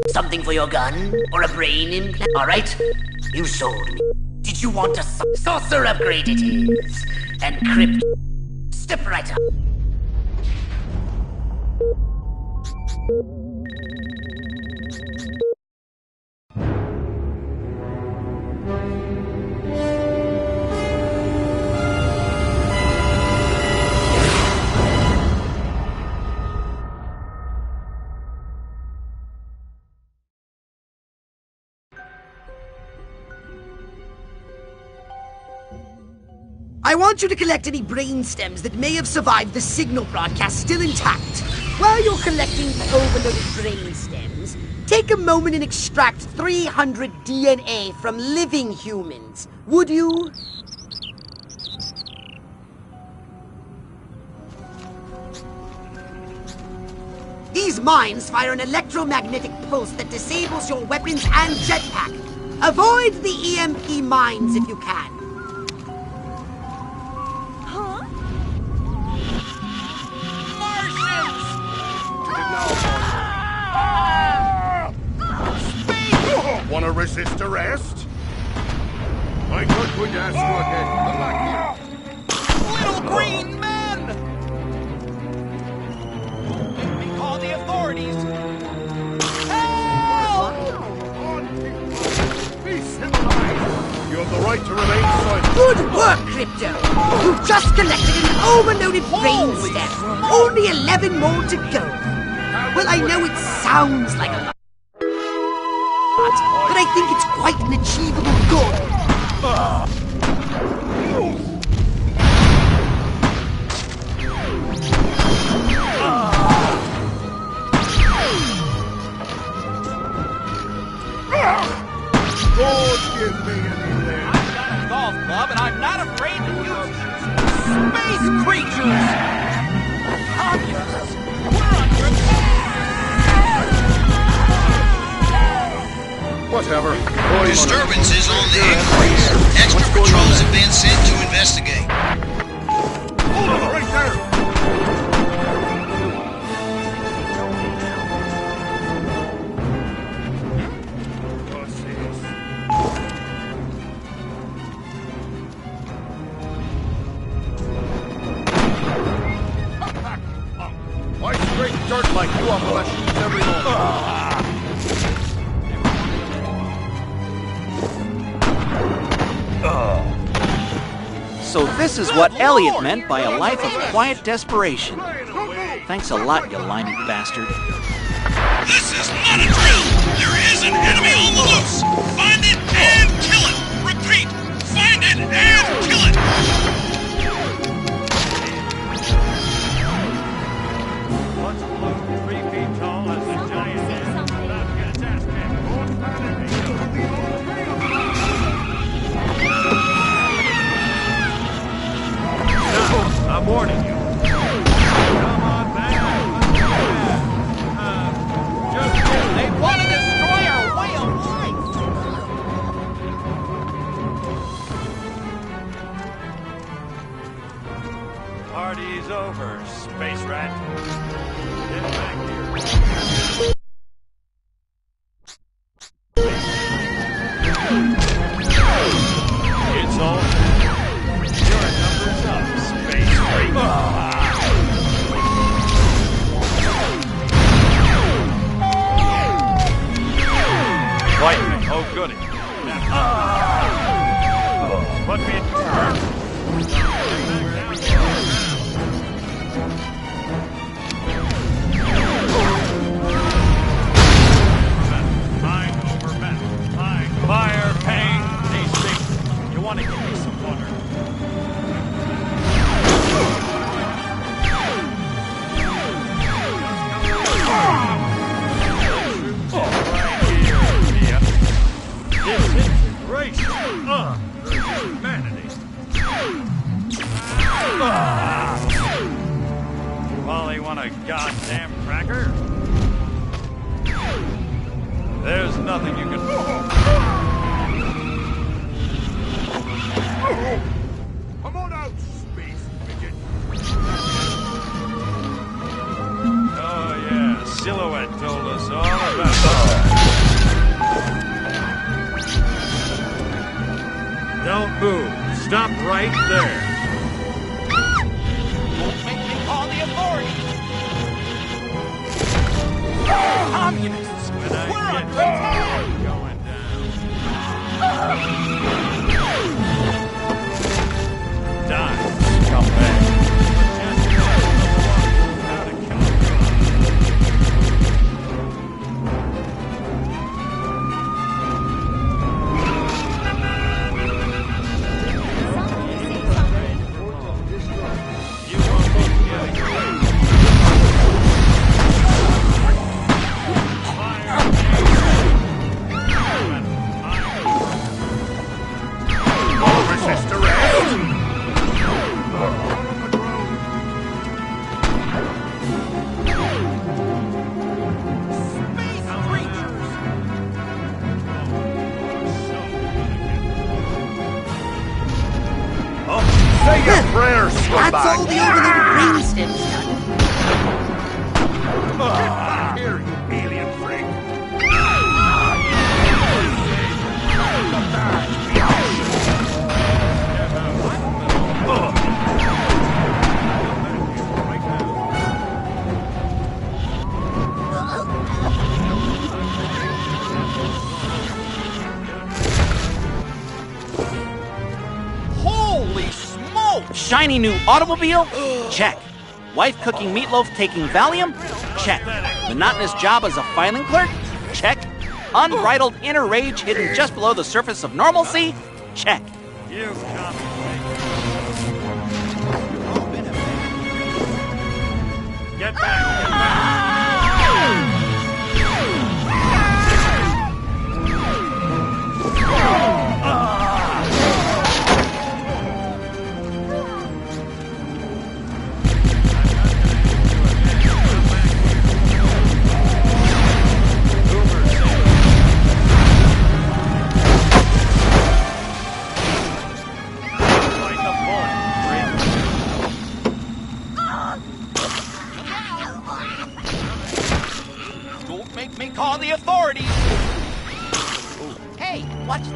Something for your gun? Or a brain implant? Alright, you sold me. Did you want a saucer upgrade? It is. And Crypt. Step right up. I want you to collect any brain stems that may have survived the signal broadcast still intact. While you're collecting overloaded brain stems, take a moment and extract 300 DNA from living humans. Would you? These mines fire an electromagnetic pulse that disables your weapons and jetpack. Avoid the EMP mines if you can. Want to resist arrest? I'm not going to ask you again. Little green men! Make me call the authorities. Help! Be civilized. You have the right to remain silent. Good work, Crypto! You just collected an overloaded brain stem. Only 11 more to go. Well, I know it sounds like a lot, but I think it's quite an achievable goal. Don't give me anything. I've got a golf club and I'm not afraid to use it. Space creatures! Communists! We're under attack! Whatever. Disturbances on the increase. Extra patrols have been sent to investigate. Hold on, right there. What's this? Why straight dirt like you off my shoes every morning? So this is what Elliot meant by a life of quiet desperation. Thanks a lot, you limey bastard. This is not a drill! There is an enemy on the loose! Find it and kill it! Repeat! Find it and kill it! What's below 3 feet tall as a giant man? About to get its ass kicked. I'm warning you. Come on back. Party's over, space rat. Get back here. It's over. Your number's up, space freak. Fight me. Oh, goody. Put me in. Fire, pain, these things. You want to give me some water? This integration of humanity. Polly want a goddamn cracker? There's nothing you can do. Come on out, space midget. Oh yeah, Silhouette told us all about that. Don't move. Stop right there. Don't make me call the authorities. Communists! We're under attack! Going down. Die, scumbag. Say your prayers, scumbag! That's all the over-the brainstem's done. Here, you alien freak! Holy smoke! Shiny new automobile? Check. Wife cooking meatloaf taking Valium? Check. Monotonous job as a filing clerk? Check. Unbridled inner rage hidden just below the surface of normalcy? Check. You come. Get back! Don't make me call the authorities! Hey, watch.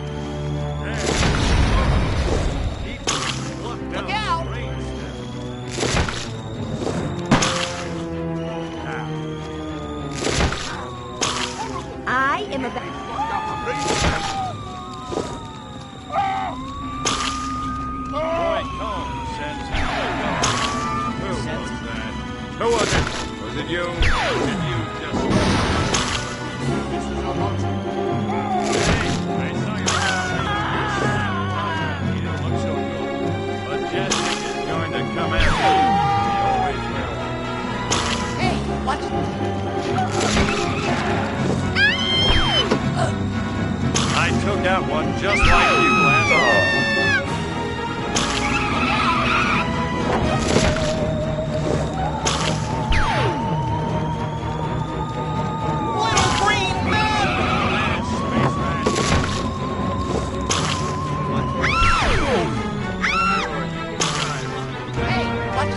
Look out! I am a Roy Combs sends Who was that? Who was it? Was it you? Did you just... Hey, I saw your He didn't look so good. But Jessica is going to come after you. He always will. Hey, watch. I took out one just like you last time. Little green man! Hey, watch.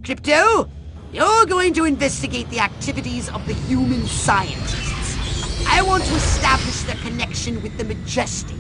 Crypto, you're going to investigate the activities of the human scientists. I want to establish their connection with the Majestic.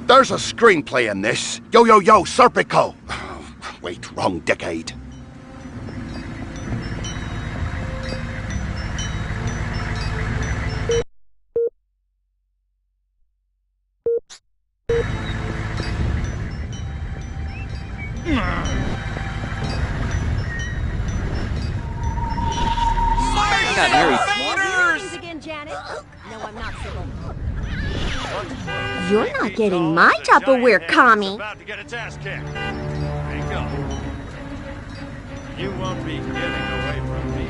There's a screenplay in this. Yo, yo, yo, Serpico. Wait, wrong decade. Again, Janet. No, I'm not civil. You're not getting my Tupperware, commie. About to get its ass kicked. There you go. You won't be getting away from me.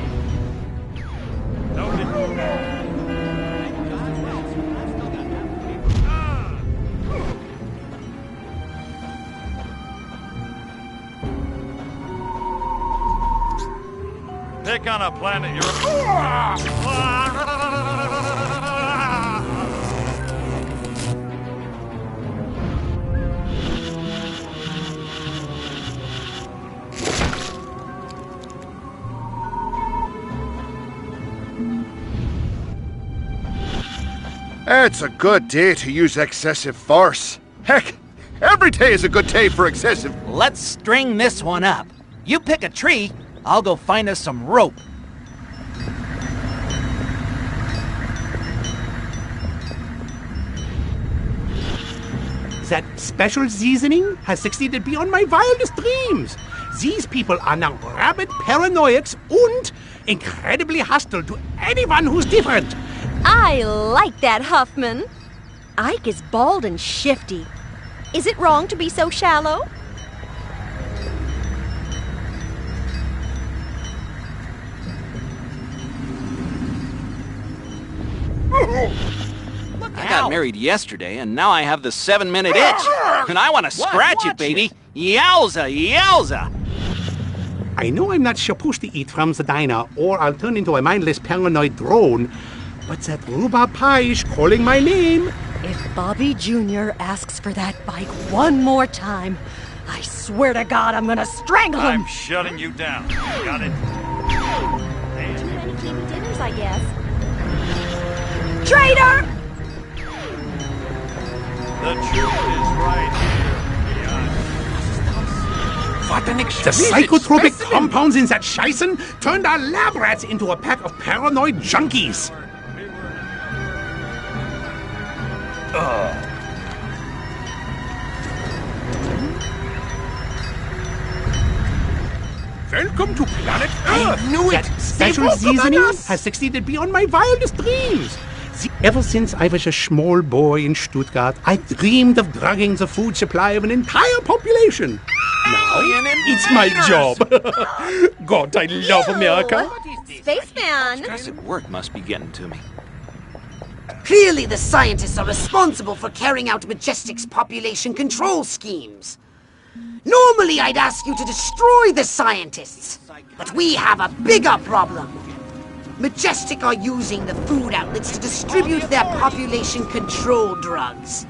Pick on a planet It's a good day to use excessive force. Heck, every day is a good day for excessive. Let's string this one up. You pick a tree, I'll go find us some rope. That special seasoning has succeeded beyond my wildest dreams. These people are now rabid paranoiacs and incredibly hostile to anyone who's different. I like that, Huffman. Ike is bald and shifty. Is it wrong to be so shallow? I got married yesterday, and now I have the 7-minute itch. And I want to scratch it, baby. Yowza, yowza. I know I'm not supposed to eat from the diner, or I'll turn into a mindless paranoid drone, but that rhubarb pie is calling my name. If Bobby Jr. asks for that bike one more time, I swear to God I'm gonna strangle him. I'm shutting you down. Got it? Too many TV dinners, I guess. Traitor! The truth is right here. The psychotropic compounds in that Scheißen turned our lab rats into a pack of paranoid junkies. Welcome to planet Earth. I knew it. That special seasoning has succeeded beyond my wildest dreams. Ever since I was a small boy in Stuttgart, I dreamed of drugging the food supply of an entire population. Now, it's my job. God, I love America. Spaceman! Stress at work must be getting to me. Clearly, the scientists are responsible for carrying out Majestic's population control schemes. Normally, I'd ask you to destroy the scientists, but we have a bigger problem. Majestic are using the food outlets to distribute their population control drugs.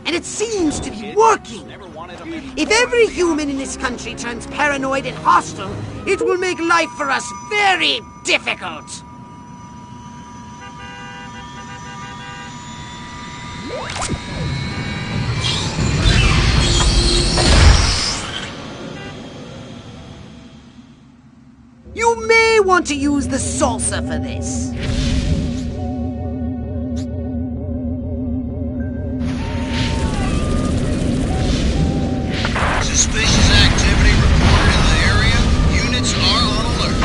And it seems to be working. If every human in this country turns paranoid and hostile, it will make life for us very difficult. You may want to use the salsa for this. Suspicious activity reported in the area. Units are on alert.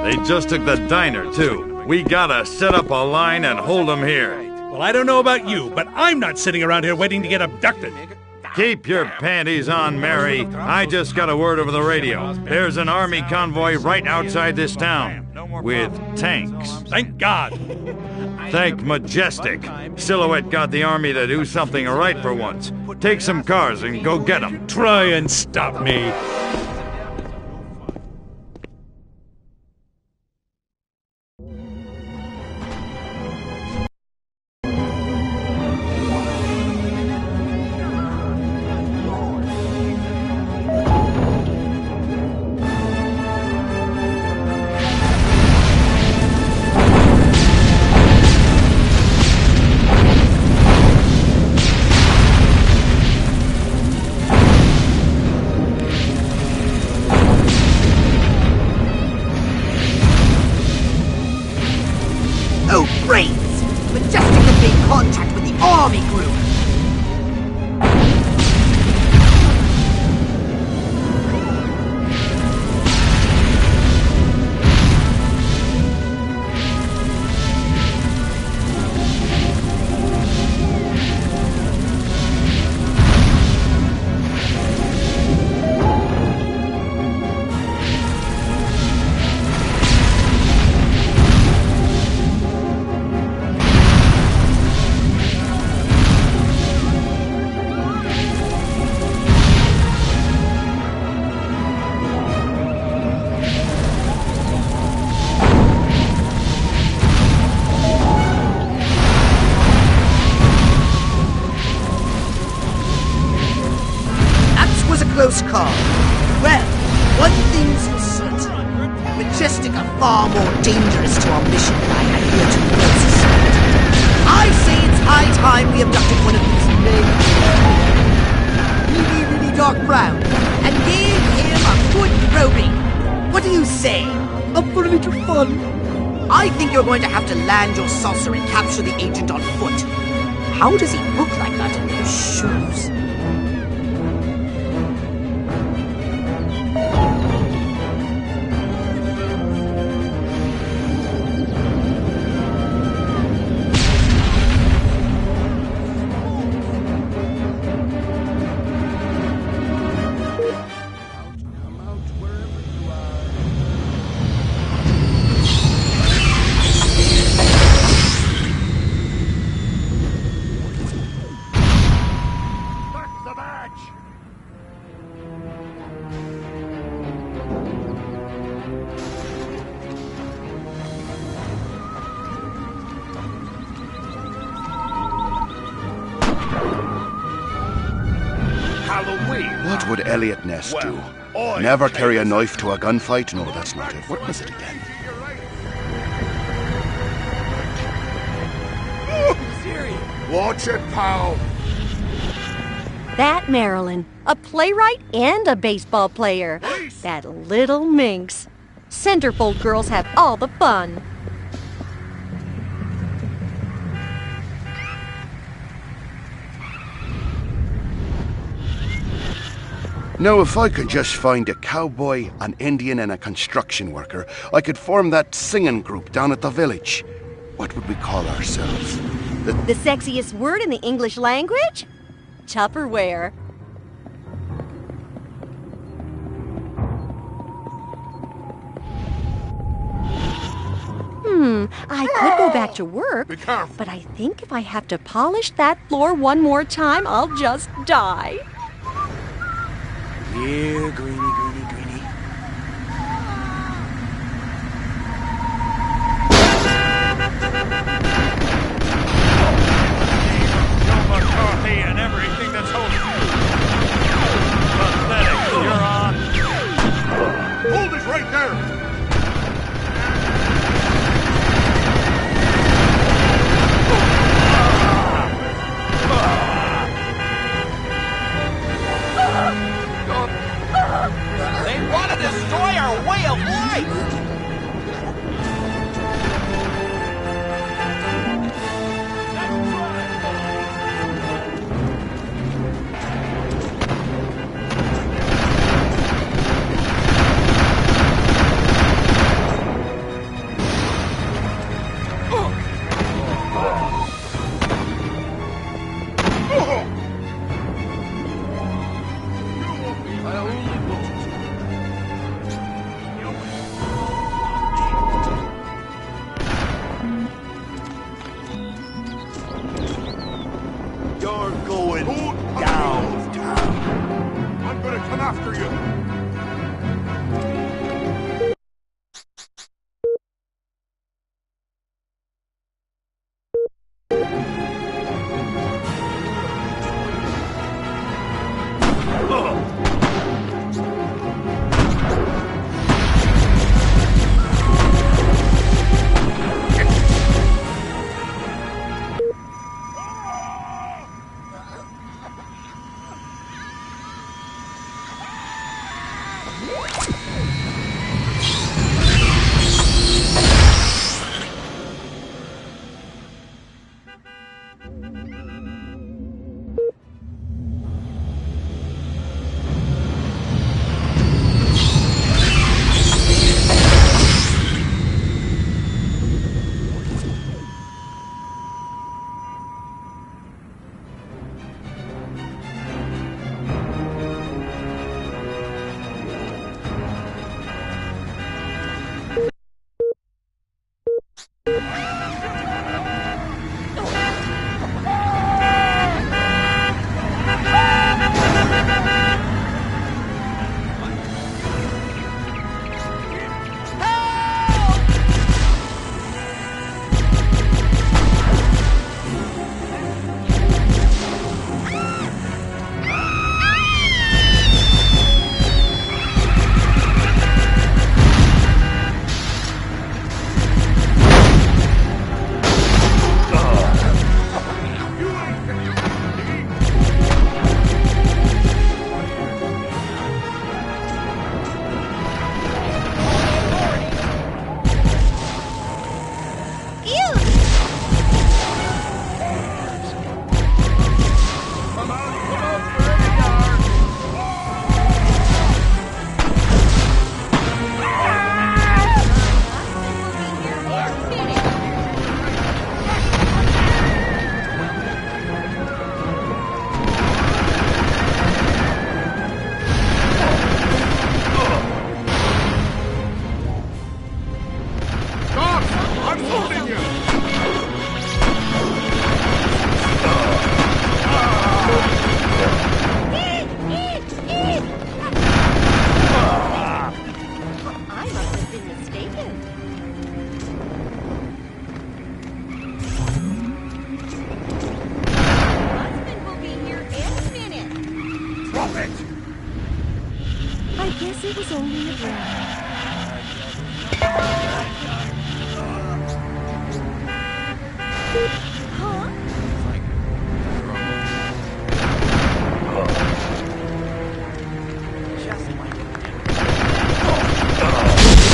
They just took the diner, too. We gotta set up a line and hold them here. Well, I don't know about you, but I'm not sitting around here waiting to get abducted. Keep your panties on, Mary. I just got a word over the radio. There's an army convoy right outside this town. With tanks. Thank God. Thank Majestic. Silhouette got the army to do something right for once. Take some cars and go get them. Try and stop me. Oh, brains! Majestic has made contact with the army group! Close call. Well, one thing's for certain. Majestic are far more dangerous to our mission than I had heretofore suspected. I say it's high time we abducted one of these men. Really dark brown. And gave him a good probing. What do you say? Up for a little fun? I think you're going to have to land your saucer and capture the agent on foot. How does he look like that in those shoes? What would Elliot Ness do? Never carry a knife to a gunfight? No, that's not it. What was it again? Watch it, pal. That Marilyn, a playwright and a baseball player. That little minx. Centerfold girls have all the fun. Now, if I could just find a cowboy, an Indian, and a construction worker, I could form that singing group down at the village. What would we call ourselves? The sexiest word in the English language? Tupperware. I could go back to work, but I think if I have to polish that floor one more time, I'll just die. Here, Greenie, Greenie, Greenie. Joe McCarthy and everything that's holy. Pathetic, you're on. Hold it right there. They want to destroy our way of life! You're going downtown. I'm gonna come after you. I guess it was only a dream. Huh?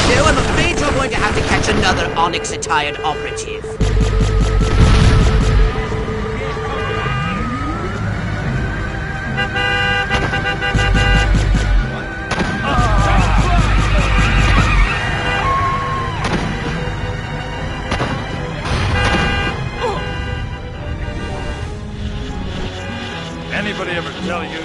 No, I'm afraid you're going to have to catch another onyx-attired operative. Anybody ever tell you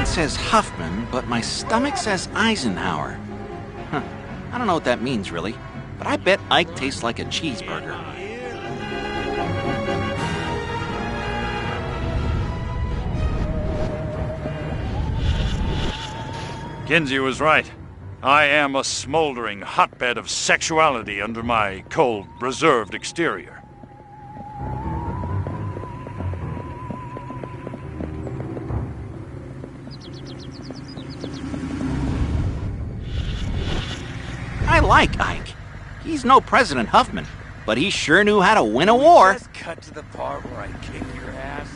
says Huffman, but my stomach says Eisenhower. Huh. I don't know what that means, really, but I bet Ike tastes like a cheeseburger. Kinsey was right. I am a smoldering hotbed of sexuality under my cold, reserved exterior. I like Ike. He's no President Huffman, but he sure knew how to win a war. Just cut to the part where I kick your ass.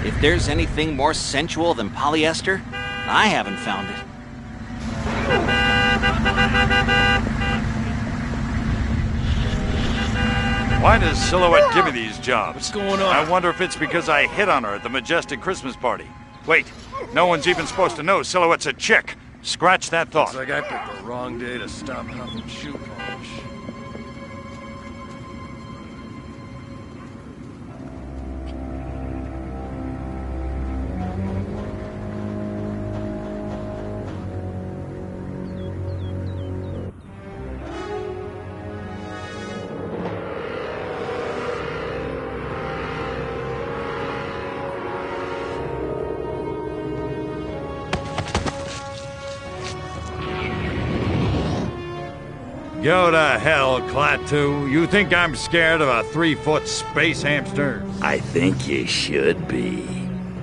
If there's anything more sensual than polyester, I haven't found it. Why does Silhouette give me these jobs? What's going on? I wonder if it's because I hit on her at the Majestic Christmas party. Wait, no one's even supposed to know Silhouette's a chick. Scratch that thought. Looks like I picked the wrong day to stop huffing shoe polish. Go to hell, Klaatu. You think I'm scared of a 3-foot space hamster? I think you should be.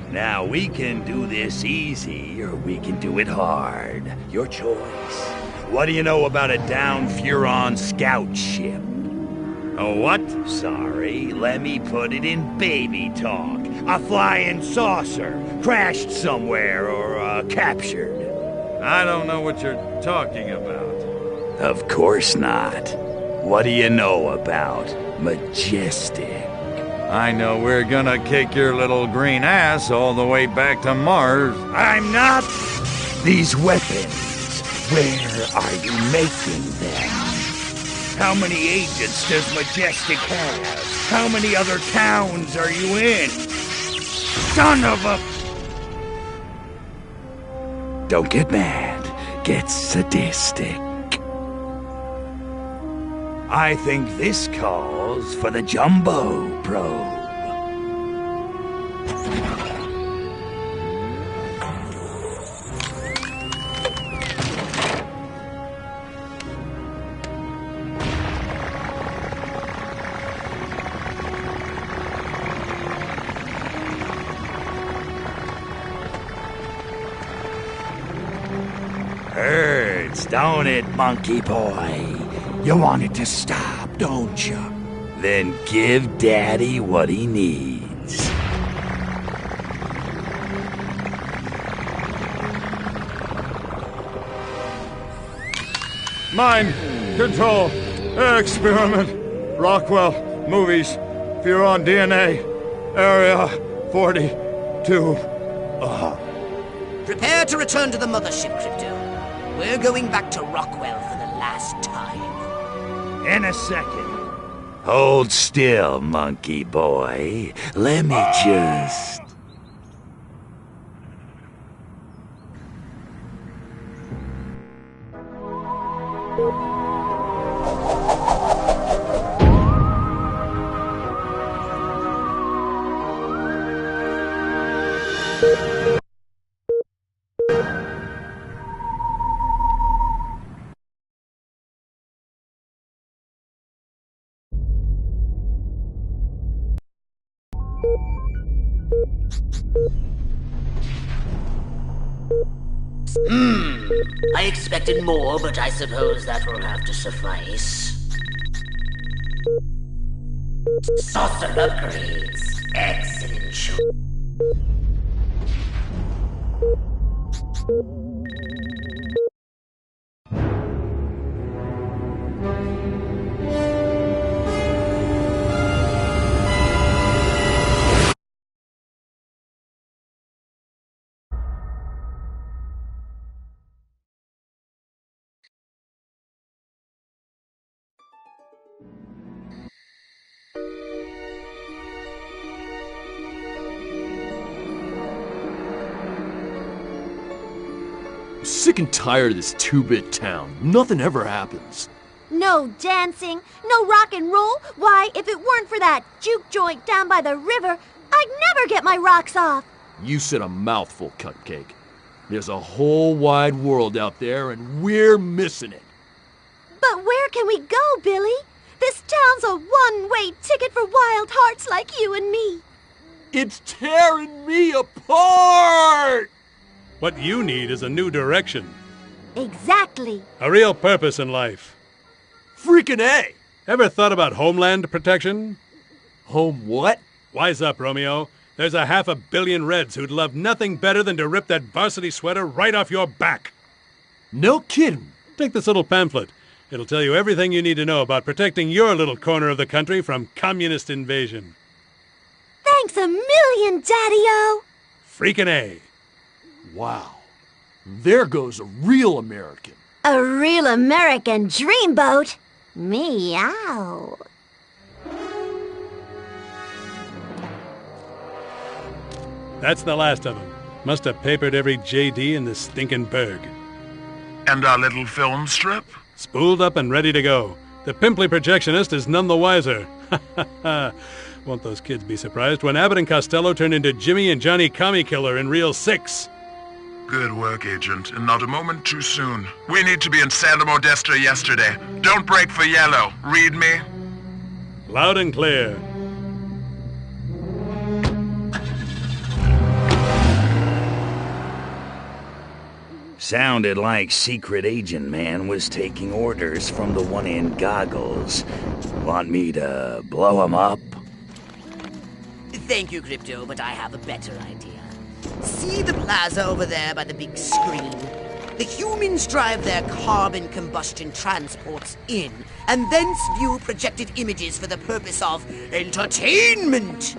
Now, we can do this easy, or we can do it hard. Your choice. What do you know about a down Furon scout ship? A what? Sorry, let me put it in baby talk. A flying saucer, crashed somewhere, or captured. I don't know what you're talking about. Of course not. What do you know about Majestic? I know we're gonna kick your little green ass all the way back to Mars. I'm not! These weapons, where are you making them? How many agents does Majestic have? How many other towns are you in? Son of a... Don't get mad. Get sadistic. I think this calls for the Jumbo probe. It's don't it, monkey boy? You want it to stop, don't you? Then give Daddy what he needs. Mind control experiment. Rockwell movies. If you're on DNA, area 42. Prepare to return to the mothership, Crypto. We're going back to Rockwell for the last time. In a second. Hold still, monkey boy. Let me just... I expected more, but I suppose that will have to suffice. Saucer upgrades. Excellent show. I'm sick and tired of this two-bit town. Nothing ever happens. No dancing, no rock and roll. Why, if it weren't for that juke joint down by the river, I'd never get my rocks off. You said a mouthful, Cupcake. There's a whole wide world out there, and we're missing it. But where can we go, Billy? This town's a one-way ticket for wild hearts like you and me. It's tearing me apart! What you need is a new direction. Exactly. A real purpose in life. Freaking A! Ever thought about homeland protection? Home what? Wise up, Romeo. There's a 500 million Reds who'd love nothing better than to rip that varsity sweater right off your back. No kidding. Take this little pamphlet. It'll tell you everything you need to know about protecting your little corner of the country from communist invasion. Thanks a million, Daddy-O. Freaking A. Wow. There goes a real American. A real American dreamboat. Meow. That's the last of them. Must have papered every JD in this stinking burg. And our little film strip? Spooled up and ready to go. The pimply projectionist is none the wiser. Won't those kids be surprised when Abbott and Costello turn into Jimmy and Johnny Commie Killer in Reel 6? Good work, Agent, and not a moment too soon. We need to be in Santa Modesta yesterday. Don't break for yellow. Read me? Loud and clear. Sounded like Secret Agent Man was taking orders from the one in goggles. Want me to blow him up? Thank you, Crypto, but I have a better idea. See the plaza over there by the big screen? The humans drive their carbon combustion transports in, and thence view projected images for the purpose of entertainment.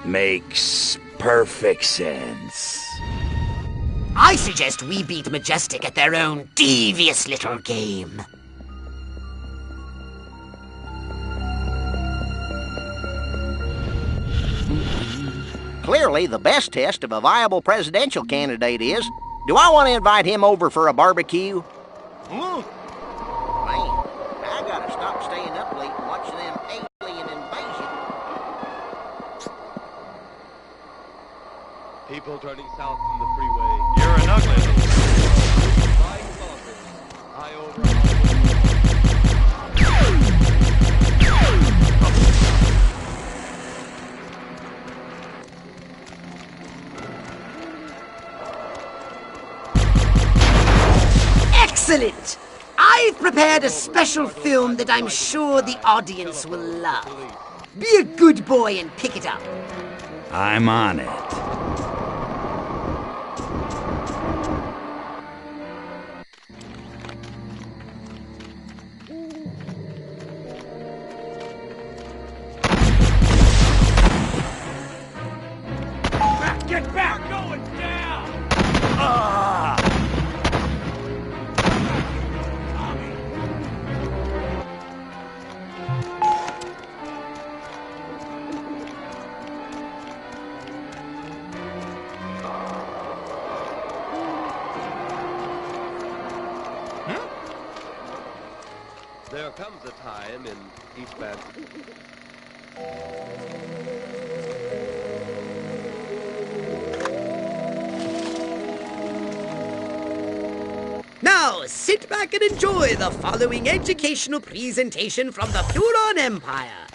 Makes perfect sense. I suggest we beat Majestic at their own devious little game. Clearly, the best test of a viable presidential candidate is, do I want to invite him over for a barbecue? Man, I gotta stop staying up late and watching them alien invasion. People turning south from the freeway. You're an ugly little... Excellent! Excellent! I've prepared a special film that I'm sure the audience will love. Be a good boy and pick it up. I'm on it. Get back! We're going down! There comes a time in East Baton. Now, sit back and enjoy the following educational presentation from the Huron Empire.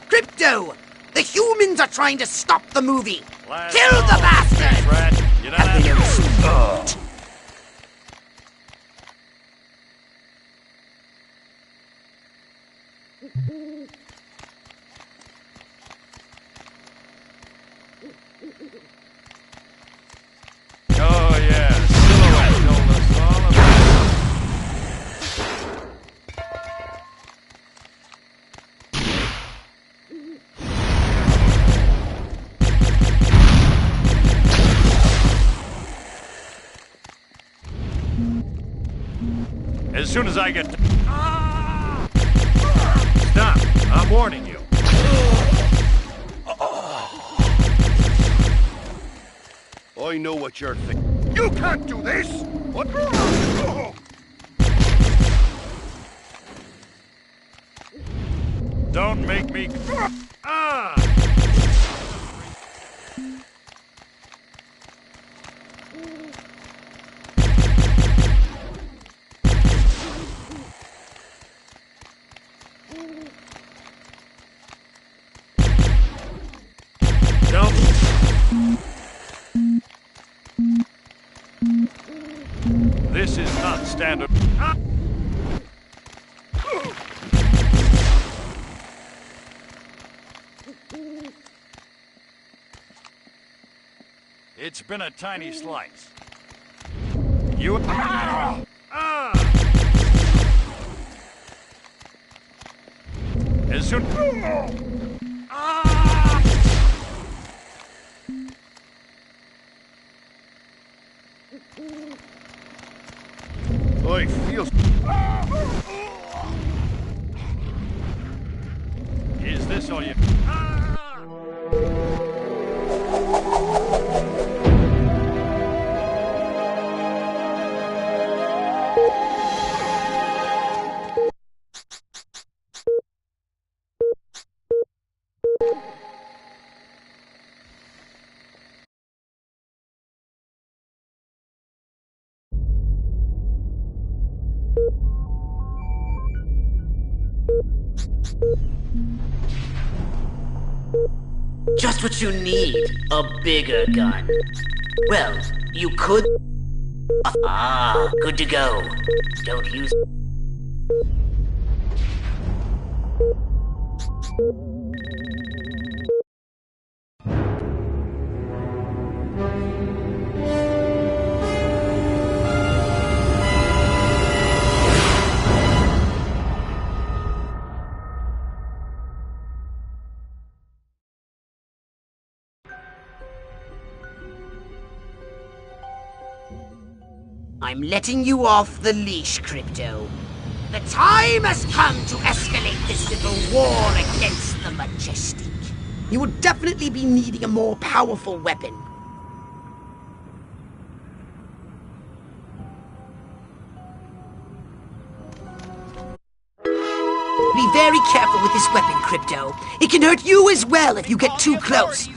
Crypto! The humans are trying to stop the movie! Kill the bastard! You don't have to... Oh, yeah. Silhouette told us all about it. As soon as I get to... Stop! I'm warning you. I know what you're thinking. You can't do this! What? Don't make me... Ah! This is not standard. Ah! It's been a tiny slice. You... Ah! Ah! As soon... Ah! I feel... Is this all you... Just what you need, a bigger gun. Well, you could... Ah, good to go. Don't use... I'm letting you off the leash, Crypto. The time has come to escalate this little war against the Majestic. You will definitely be needing a more powerful weapon. Be very careful with this weapon, Crypto. It can hurt you as well if you get too close.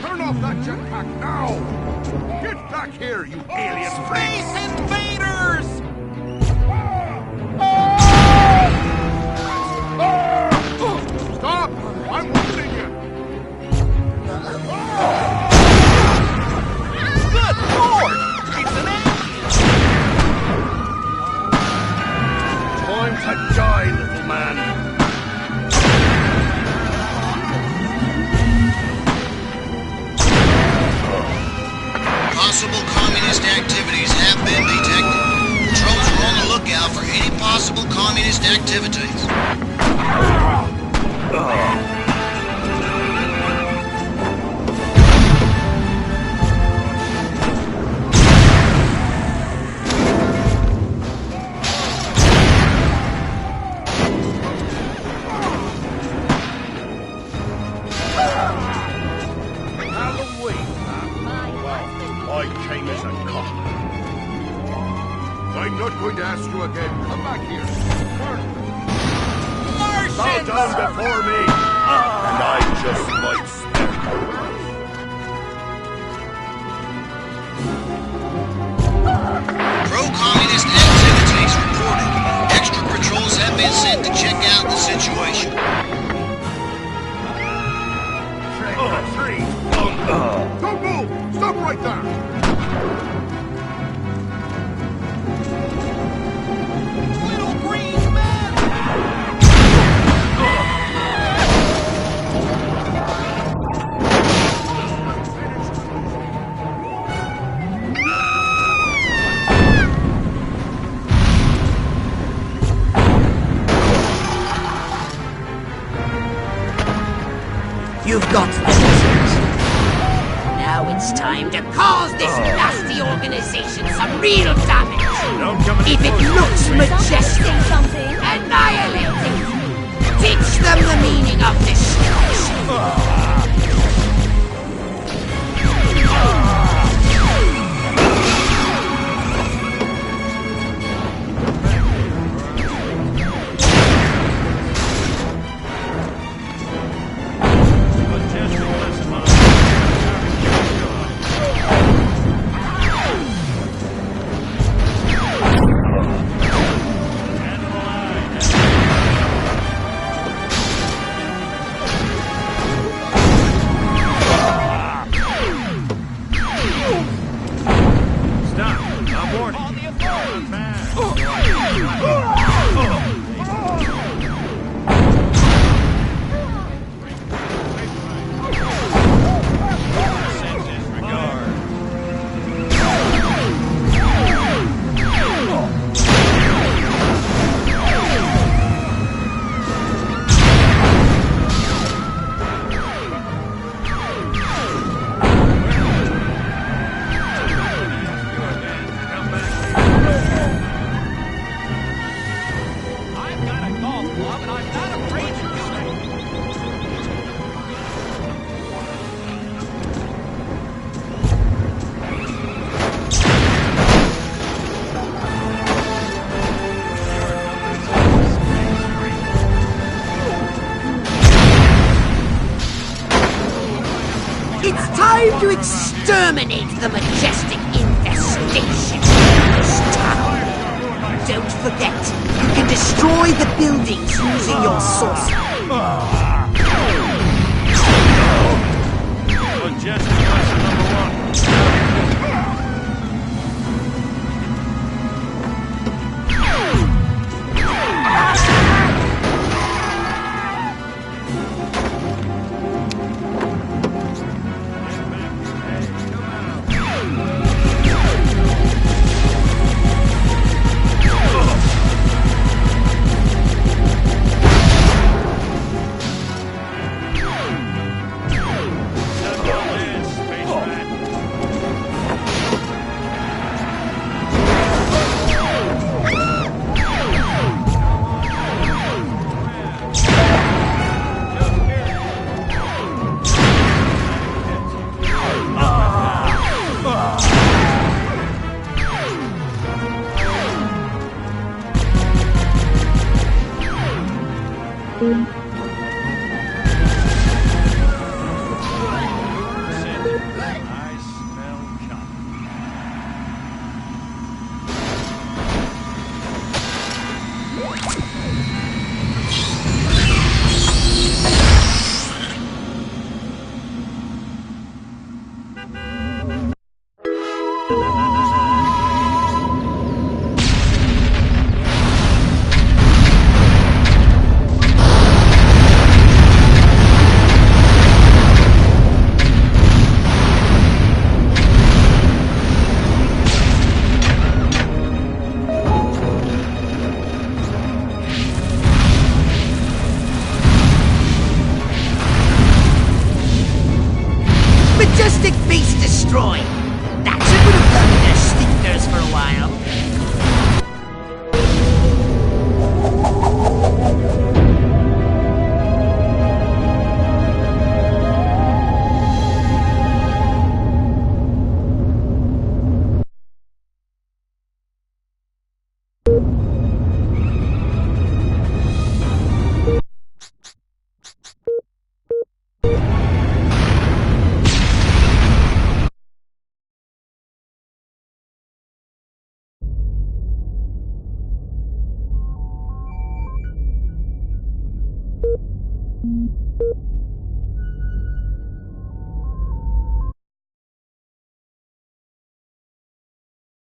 Turn off that jetpack now! Get back here, you alien Space invaders! to die, little man. Possible communist activities have been detected. Patrols are on the lookout for any possible communist activities. I came as a cop. I'm not going to ask you again. Come back here. Bow down before me, and I just might spare you. Pro-communist activities reported. Extra patrols have been sent to check out the situation. Trick or treat. Don't move! Stop right there! You've got the message. Now it's time to cause this nasty organization some real damage. If it looks majestic, annihilate it. Teach them the meaning of destruction. It's time to exterminate the majestic infestation in this town. Don't forget, you can destroy the buildings using your sorcery. Majestic lesson number 1. destroy. That should put a plug in their stinkers for a while.